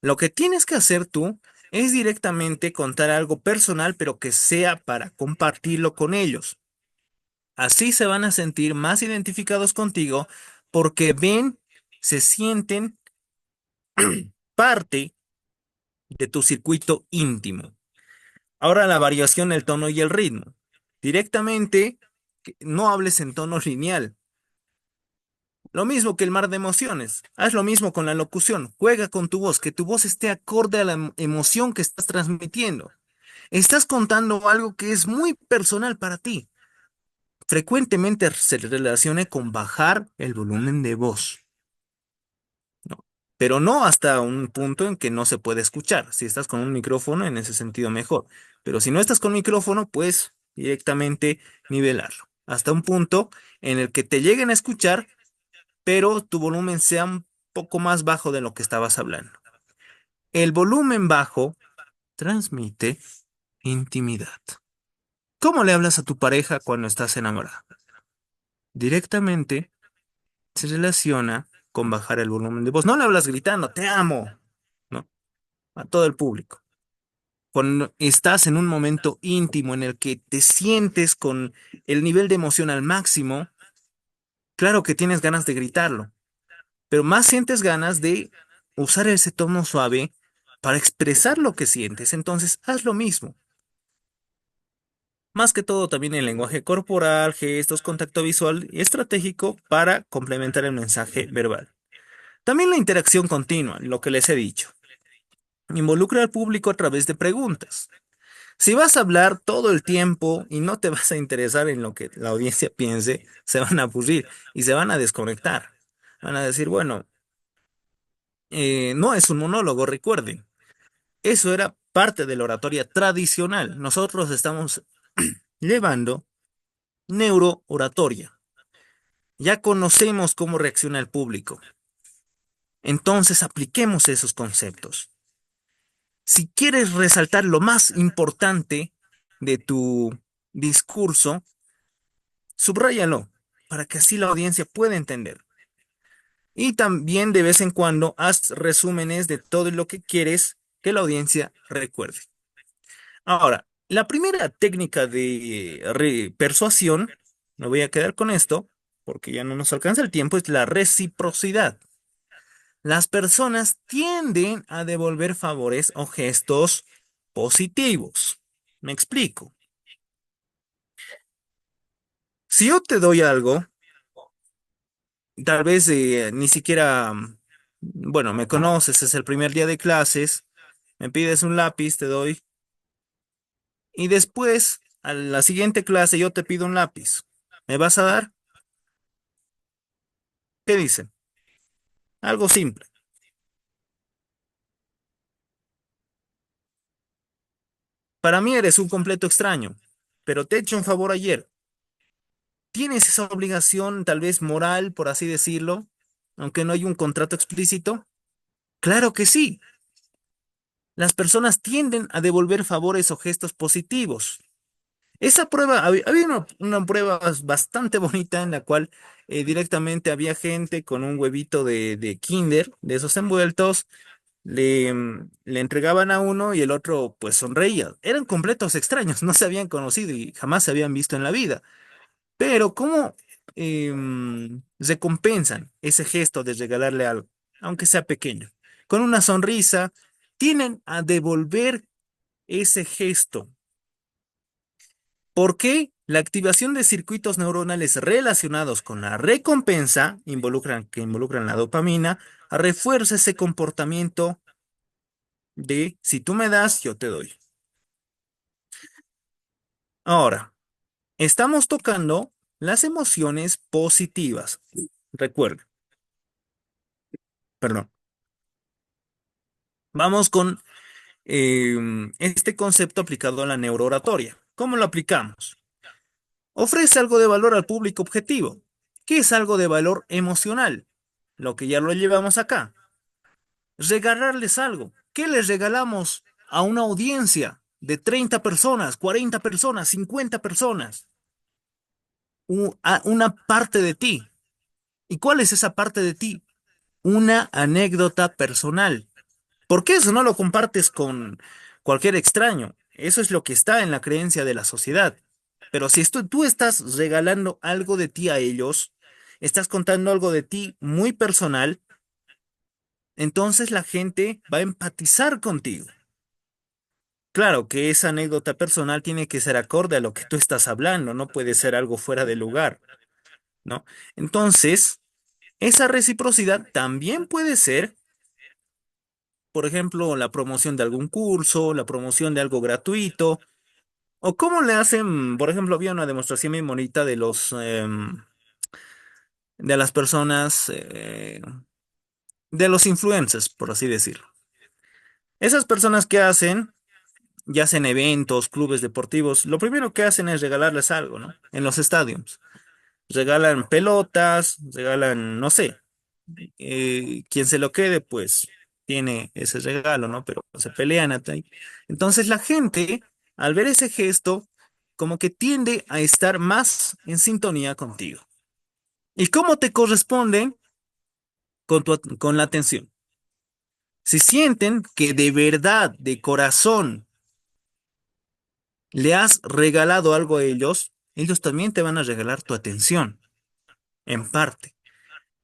lo que tienes que hacer tú es directamente contar algo personal, pero que sea para compartirlo con ellos. Así se van a sentir más identificados contigo porque ven, se sienten parte de tu circuito íntimo. Ahora la variación del tono y el ritmo. Directamente, no hables en tono lineal. Lo mismo que el mar de emociones. Haz lo mismo con la locución. Juega con tu voz, que tu voz esté acorde a la emoción que estás transmitiendo. Estás contando algo que es muy personal para ti. Frecuentemente se relaciona con bajar el volumen de voz, ¿no? Pero no hasta un punto en que no se puede escuchar. Si estás con un micrófono, en ese sentido mejor. Pero si no estás con micrófono, pues directamente nivelarlo. Hasta un punto en el que te lleguen a escuchar, pero tu volumen sea un poco más bajo de lo que estabas hablando. El volumen bajo transmite intimidad. ¿Cómo le hablas a tu pareja cuando estás enamorada? Directamente se relaciona con bajar el volumen de voz. No le hablas gritando, te amo, ¿no? A todo el público. Cuando estás en un momento íntimo en el que te sientes con el nivel de emoción al máximo, claro que tienes ganas de gritarlo, pero más sientes ganas de usar ese tono suave para expresar lo que sientes. Entonces, haz lo mismo. Más que todo, también el lenguaje corporal, gestos, contacto visual y estratégico para complementar el mensaje verbal. También la interacción continua, lo que les he dicho. Involucra al público a través de preguntas. Si vas a hablar todo el tiempo y no te vas a interesar en lo que la audiencia piense, se van a aburrir y se van a desconectar. Van a decir, bueno, no es un monólogo, recuerden. Eso era parte de la oratoria tradicional. Nosotros estamos llevando neurooratoria. Ya conocemos cómo reacciona el público. Entonces apliquemos esos conceptos. Si quieres resaltar lo más importante de tu discurso, subráyalo para que así la audiencia pueda entender. Y también de vez en cuando haz resúmenes de todo lo que quieres que la audiencia recuerde. Ahora, la primera técnica de persuasión, me voy a quedar con esto porque ya no nos alcanza el tiempo, es la reciprocidad. Las personas tienden a devolver favores o gestos positivos. Me explico. Si yo te doy algo, Tal vez ni siquiera, bueno, me conoces, es el primer día de clases, me pides un lápiz, te doy, y después, a la siguiente clase, yo te pido un lápiz. ¿Me vas a dar? ¿Qué dicen? Algo simple. Para mí eres un completo extraño, pero te he hecho un favor ayer. ¿Tienes esa obligación, tal vez moral, por así decirlo, aunque no hay un contrato explícito? Claro que sí. Las personas tienden a devolver favores o gestos positivos. Esa prueba, había una prueba bastante bonita en la cual directamente había gente con un huevito de Kinder, de esos envueltos, le entregaban a uno y el otro pues sonreía. Eran completos extraños, no se habían conocido y jamás se habían visto en la vida. Pero ¿cómo recompensan ese gesto de regalarle algo, aunque sea pequeño? Con una sonrisa, tienen a devolver ese gesto. ¿Por qué? La activación de circuitos neuronales relacionados con la recompensa, que involucran la dopamina, refuerza ese comportamiento de si tú me das, yo te doy. Ahora, estamos tocando las emociones positivas. Recuerda, perdón. Vamos con este concepto aplicado a la neurooratoria. ¿Cómo lo aplicamos? Ofrece algo de valor al público objetivo. ¿Qué es algo de valor emocional? Lo que ya lo llevamos acá. Regalarles algo. ¿Qué les regalamos a una audiencia de 30 personas, 40 personas, 50 personas? A una parte de ti. ¿Y cuál es esa parte de ti? Una anécdota personal. ¿Por qué eso no lo compartes con cualquier extraño? Eso es lo que está en la creencia de la sociedad. Pero si tú estás regalando algo de ti a ellos, estás contando algo de ti muy personal, entonces la gente va a empatizar contigo. Claro que esa anécdota personal tiene que ser acorde a lo que tú estás hablando, no puede ser algo fuera de lugar, ¿no? Entonces, esa reciprocidad también puede ser, por ejemplo, la promoción de algún curso, la promoción de algo gratuito, o cómo le hacen, por ejemplo, había una demostración muy bonita de de las personas, de los influencers, por así decirlo. Esas personas que hacen, ya hacen eventos, clubes deportivos, lo primero que hacen es regalarles algo, ¿no? En los estadios. Regalan pelotas, regalan, no sé, quien se lo quede, pues tiene ese regalo, ¿no? Pero se pelean hasta ahí. Entonces la gente, al ver ese gesto, como que tiende a estar más en sintonía contigo. ¿Y cómo te corresponde con la atención? Si sienten que de verdad, de corazón, le has regalado algo a ellos también te van a regalar tu atención, en parte.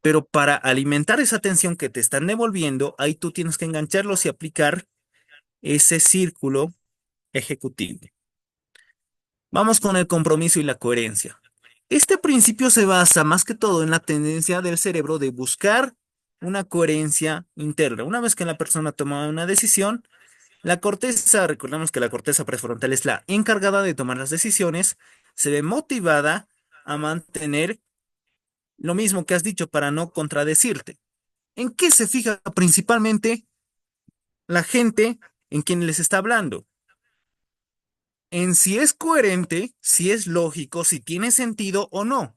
Pero para alimentar esa atención que te están devolviendo, ahí tú tienes que engancharlos y aplicar ese círculo ejecutivo. Vamos con el compromiso y la coherencia. Este principio se basa más que todo en la tendencia del cerebro de buscar una coherencia interna. Una vez que la persona toma una decisión, la corteza, recordemos que la corteza prefrontal es la encargada de tomar las decisiones, se ve motivada a mantener lo mismo que has dicho para no contradecirte. ¿En qué se fija principalmente la gente en quien les está hablando? En si es coherente, si es lógico, si tiene sentido o no.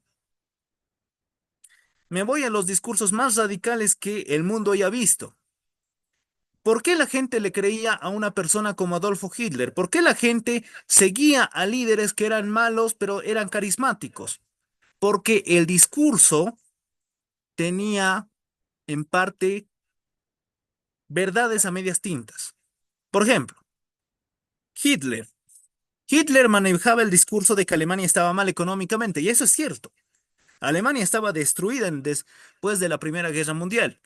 Me voy a los discursos más radicales que el mundo haya visto. ¿Por qué la gente le creía a una persona como Adolfo Hitler? ¿Por qué la gente seguía a líderes que eran malos pero eran carismáticos? Porque el discurso tenía en parte verdades a medias tintas. Por ejemplo, Hitler. Hitler manejaba el discurso de que Alemania estaba mal económicamente, y eso es cierto. Alemania estaba destruida después de la Primera Guerra Mundial,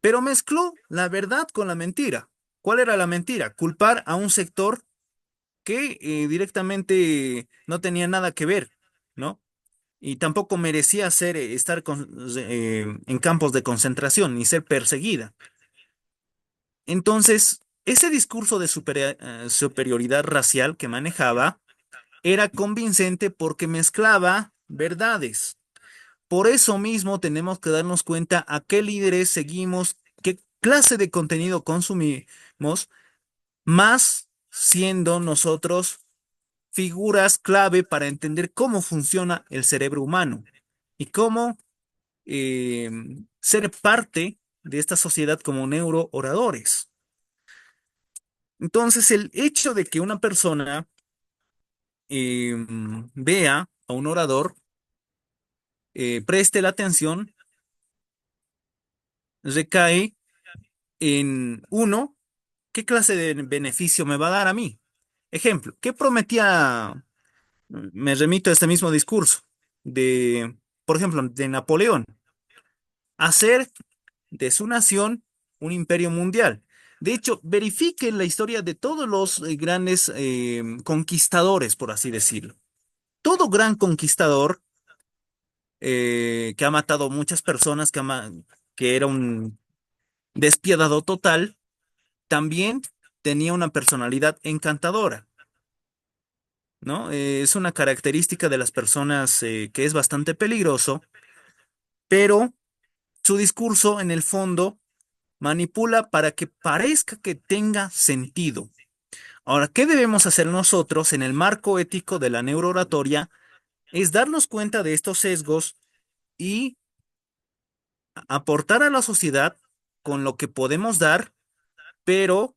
pero mezcló la verdad con la mentira. ¿Cuál era la mentira? Culpar a un sector que directamente no tenía nada que ver, ¿no? y tampoco merecía estar en campos de concentración ni ser perseguida. Entonces, ese discurso de superioridad racial que manejaba era convincente porque mezclaba verdades. Por eso mismo tenemos que darnos cuenta a qué líderes seguimos, qué clase de contenido consumimos, más siendo nosotros figuras clave para entender cómo funciona el cerebro humano y cómo eh, ser parte de esta sociedad como neurooradores. Entonces, el hecho de que una persona vea a un orador, preste la atención, recae en uno, ¿qué clase de beneficio me va a dar a mí? Ejemplo, ¿qué prometía? Me remito a este mismo discurso de, por ejemplo, de Napoleón, hacer de su nación un imperio mundial. De hecho, verifiquen la historia de todos los grandes conquistadores, por así decirlo. Todo gran conquistador que ha matado muchas personas, que era un despiadado total, también tenía una personalidad encantadora, ¿no? Es una característica de las personas que es bastante peligroso, pero su discurso en el fondo manipula para que parezca que tenga sentido. Ahora, ¿qué debemos hacer nosotros en el marco ético de la neurooratoria? Es darnos cuenta de estos sesgos y aportar a la sociedad con lo que podemos dar, pero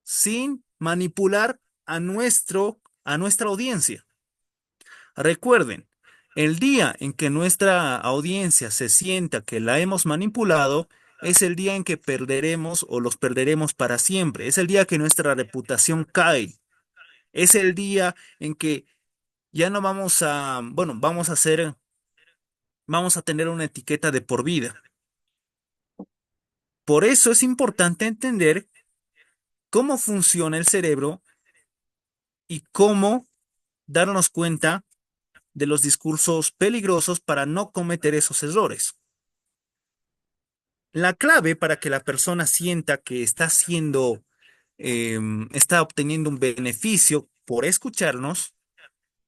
sin manipular a nuestra audiencia. Recuerden, el día en que nuestra audiencia se sienta que la hemos manipulado, es el día en que perderemos o los perderemos para siempre. Es el día que nuestra reputación cae. Es el día en que ya no vamos a, bueno, vamos a tener una etiqueta de por vida. Por eso es importante entender cómo funciona el cerebro y cómo darnos cuenta de los discursos peligrosos para no cometer esos errores. La clave para que la persona sienta que está obteniendo un beneficio por escucharnos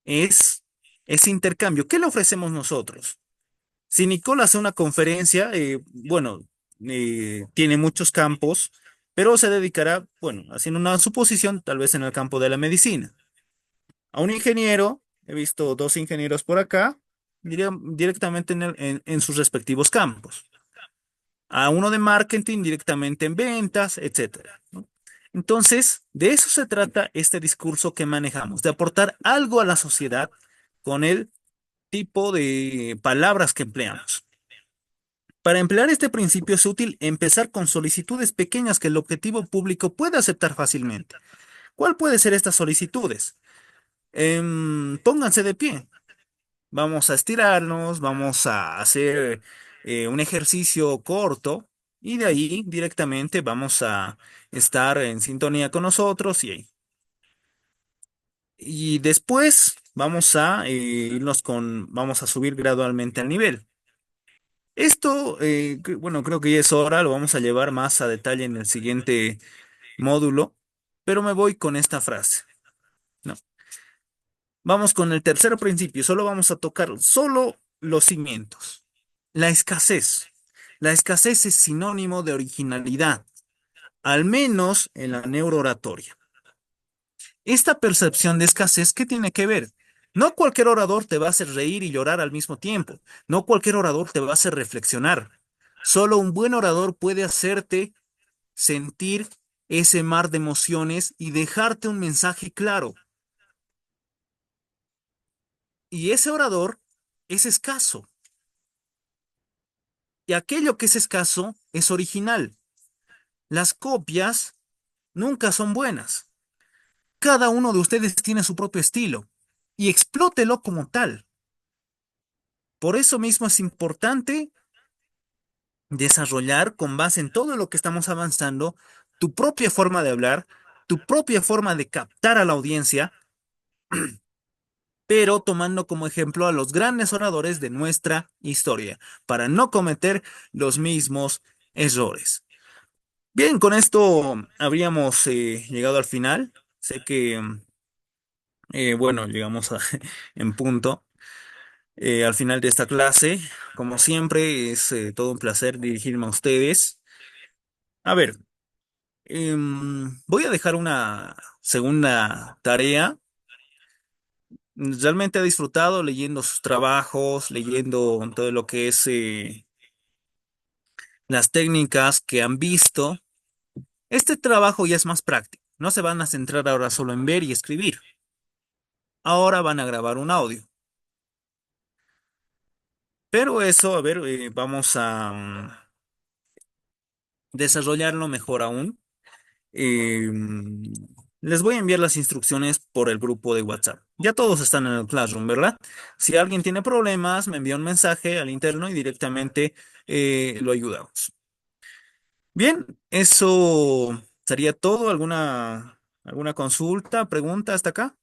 es ese intercambio. ¿Qué le ofrecemos nosotros? Si Nicole hace una conferencia, bueno, tiene muchos campos, pero se dedicará, bueno, haciendo una suposición, tal vez en el campo de la medicina. A un ingeniero, he visto dos ingenieros por acá, directamente en sus respectivos campos. A uno de marketing directamente en ventas, etcétera, ¿no? Entonces, de eso se trata este discurso que manejamos, de aportar algo a la sociedad con el tipo de palabras que empleamos. Para emplear este principio es útil empezar con solicitudes pequeñas que el objetivo público puede aceptar fácilmente. ¿Cuál puede ser estas solicitudes? Pónganse de pie. Vamos a estirarnos, vamos a hacer un ejercicio corto y de ahí directamente vamos a estar en sintonía con nosotros y después vamos a vamos a subir gradualmente al nivel. Esto, bueno, creo que ya es hora, lo vamos a llevar más a detalle en el siguiente módulo, pero me voy con esta frase, ¿no? Vamos con el tercer principio, solo vamos a tocar solo los cimientos. La escasez. La escasez es sinónimo de originalidad, al menos en la neurooratoria. Esta percepción de escasez, ¿qué tiene que ver? No cualquier orador te va a hacer reír y llorar al mismo tiempo. No cualquier orador te va a hacer reflexionar. Solo un buen orador puede hacerte sentir ese mar de emociones y dejarte un mensaje claro. Y ese orador es escaso. Y aquello que es escaso es original. Las copias nunca son buenas. Cada uno de ustedes tiene su propio estilo y explótelo como tal. Por eso mismo es importante desarrollar con base en todo lo que estamos avanzando tu propia forma de hablar, tu propia forma de captar a la audiencia pero tomando como ejemplo a los grandes oradores de nuestra historia, para no cometer los mismos errores. Bien, con esto habríamos llegado al final. Sé que, bueno, llegamos en punto al final de esta clase. Como siempre, es todo un placer dirigirme a ustedes. A ver, voy a dejar una segunda tarea. Realmente he disfrutado leyendo sus trabajos, leyendo todo lo que es las técnicas que han visto. Este trabajo ya es más práctico. No se van a centrar ahora solo en ver y escribir. Ahora van a grabar un audio. Pero eso, a ver, vamos a desarrollarlo mejor aún. Mm, les voy a enviar las instrucciones por el grupo de WhatsApp. Ya todos están en el Classroom, ¿verdad? Si alguien tiene problemas, me envía un mensaje al interno y directamente lo ayudamos. Bien, eso sería todo. ¿Alguna consulta, pregunta hasta acá?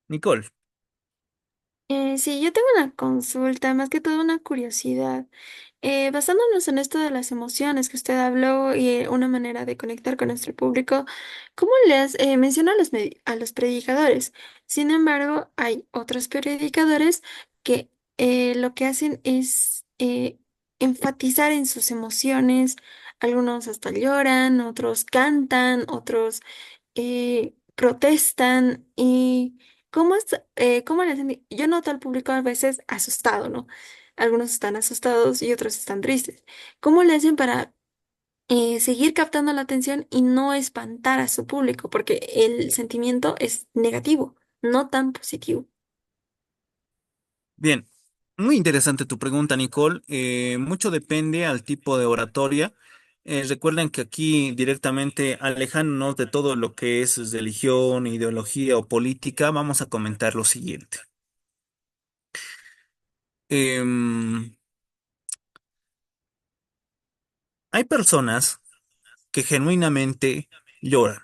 Nicole. Sí, yo tengo una consulta, más que todo una curiosidad. Basándonos en esto de las emociones que usted habló y una manera de conectar con nuestro público, ¿cómo les mencionó a a los predicadores? Sin embargo, hay otros predicadores que lo que hacen es enfatizar en sus emociones. Algunos hasta lloran, otros cantan, otros protestan y cómo le hacen? Yo noto al público a veces asustado, ¿no? Algunos están asustados y otros están tristes. ¿Cómo le hacen para seguir captando la atención y no espantar a su público? Porque el sentimiento es negativo, no tan positivo. Bien, muy interesante tu pregunta, Nicole. Mucho depende al tipo de oratoria. Recuerden que aquí directamente alejándonos de todo lo que es religión, ideología o política, vamos a comentar lo siguiente. Em, hay personas que genuinamente lloran,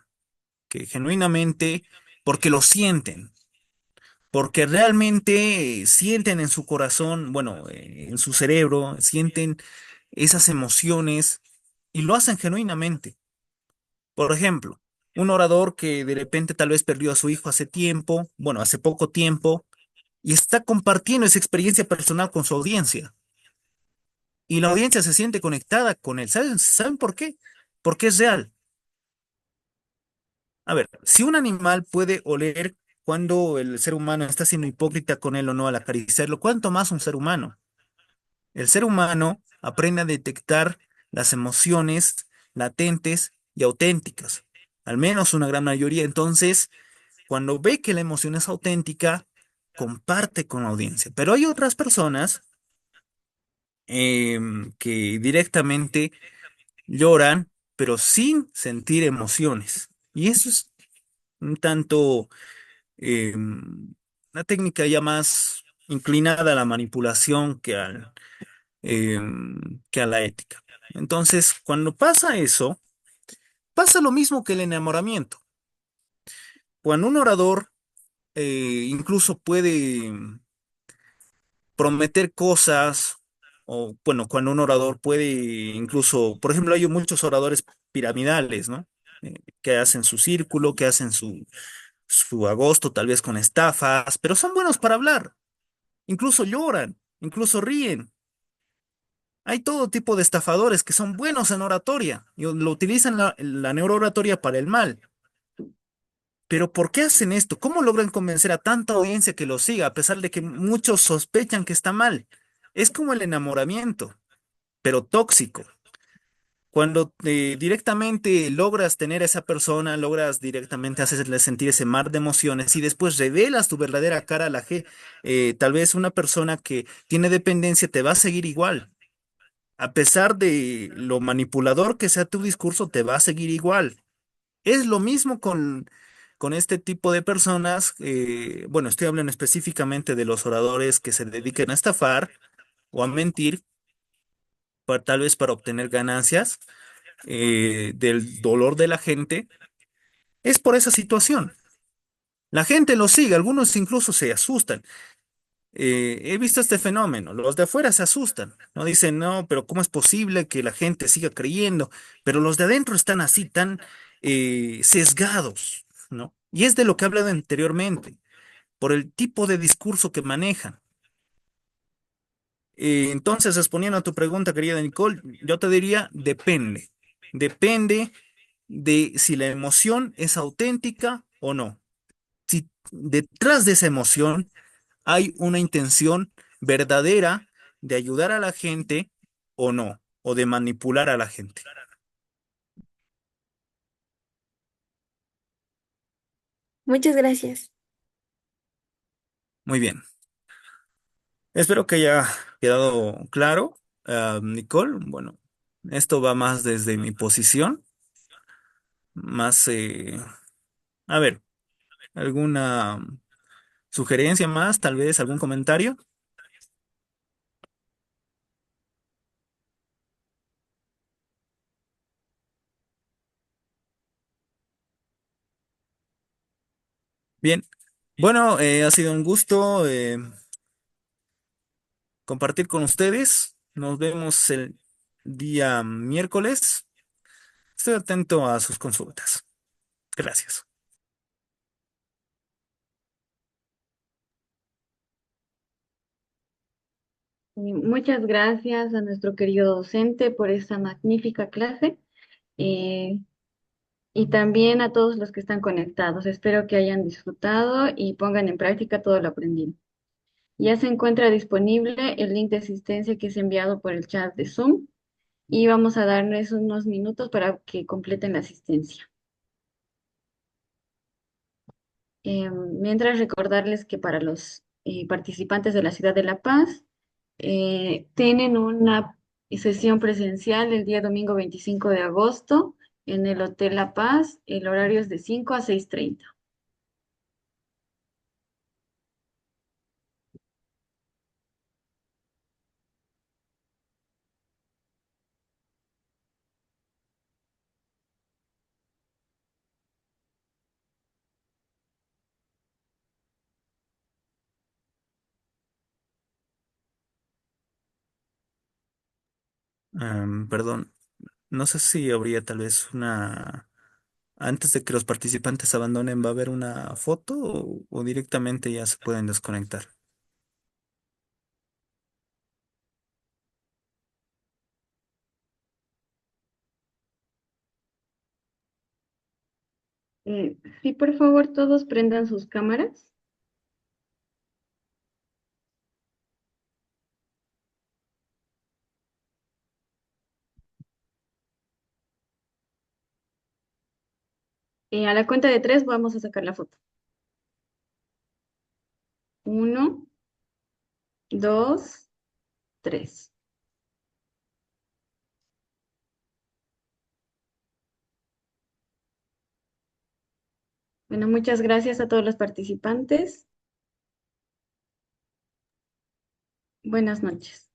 que genuinamente porque lo sienten, porque realmente sienten en su corazón, bueno, en su cerebro, sienten esas emociones y lo hacen genuinamente. Por ejemplo, un orador que de repente tal vez perdió a su hijo hace tiempo, bueno, hace poco tiempo, y está compartiendo esa experiencia personal con su audiencia. Y la audiencia se siente conectada con él. ¿Saben por qué? Porque es real. A ver, si un animal puede oler cuando el ser humano está siendo hipócrita con él o no al acariciarlo, ¿cuánto más un ser humano? El ser humano aprende a detectar las emociones latentes y auténticas, al menos una gran mayoría. Entonces, cuando ve que la emoción es auténtica, comparte con la audiencia. Pero hay otras personas que directamente lloran, pero sin sentir emociones. Y eso es un tanto una técnica ya más inclinada a la manipulación que a la ética. Entonces, cuando pasa eso, pasa lo mismo que el enamoramiento. Cuando un orador incluso puede prometer cosas, o bueno, cuando un orador puede incluso, por ejemplo, hay muchos oradores piramidales, ¿no? Que hacen su círculo, que hacen su agosto, tal vez con estafas, pero son buenos para hablar, incluso lloran, incluso ríen. Hay todo tipo de estafadores que son buenos en oratoria y lo utilizan la neurooratoria para el mal. Pero ¿por qué hacen esto? ¿Cómo logran convencer a tanta audiencia que lo siga a pesar de que muchos sospechan que está mal? Es como el enamoramiento, pero tóxico. Cuando directamente logras tener a esa persona, logras directamente hacerle sentir ese mar de emociones y después revelas tu verdadera cara a tal vez una persona que tiene dependencia te va a seguir igual. A pesar de lo manipulador que sea tu discurso, te va a seguir igual. Es lo mismo con este tipo de personas, bueno, estoy hablando específicamente de los oradores que se dediquen a estafar o a mentir, tal vez para obtener ganancias del dolor de la gente, es por esa situación. La gente lo sigue, algunos incluso se asustan. He visto este fenómeno, los de afuera se asustan, no dicen, no, pero ¿cómo es posible que la gente siga creyendo? Pero los de adentro están así tan sesgados, ¿no? Y es de lo que he hablado anteriormente, por el tipo de discurso que manejan. Entonces, respondiendo a tu pregunta, querida Nicole, yo te diría, depende. Depende de si la emoción es auténtica o no. Si detrás de esa emoción hay una intención verdadera de ayudar a la gente o no, o de manipular a la gente. Muchas gracias. Muy bien. Espero que haya quedado claro, Nicole. Bueno, esto va más desde mi posición, más, a ver, ¿alguna sugerencia más? Tal vez algún comentario. Bien. Bueno, ha sido un gusto compartir con ustedes. Nos vemos el día miércoles. Estoy atento a sus consultas. Gracias. Y muchas gracias a nuestro querido docente por esta magnífica clase eh, y también a todos los que están conectados. Espero que hayan disfrutado y pongan en práctica todo lo aprendido. Ya se encuentra disponible el link de asistencia que es enviado por el chat de Zoom y vamos a darles unos minutos para que completen la asistencia. Mientras recordarles que para los participantes de la ciudad de La Paz, tienen una sesión presencial el día domingo 25 de agosto en el Hotel La Paz. El horario es de 5 a 6:30. Perdón, no sé si habría tal vez antes de que los participantes abandonen, ¿va a haber una foto o directamente ya se pueden desconectar? Sí, por favor, todos prendan sus cámaras. A la cuenta de tres vamos a sacar la foto. Uno, dos, tres. Bueno, muchas gracias a todos los participantes. Buenas noches.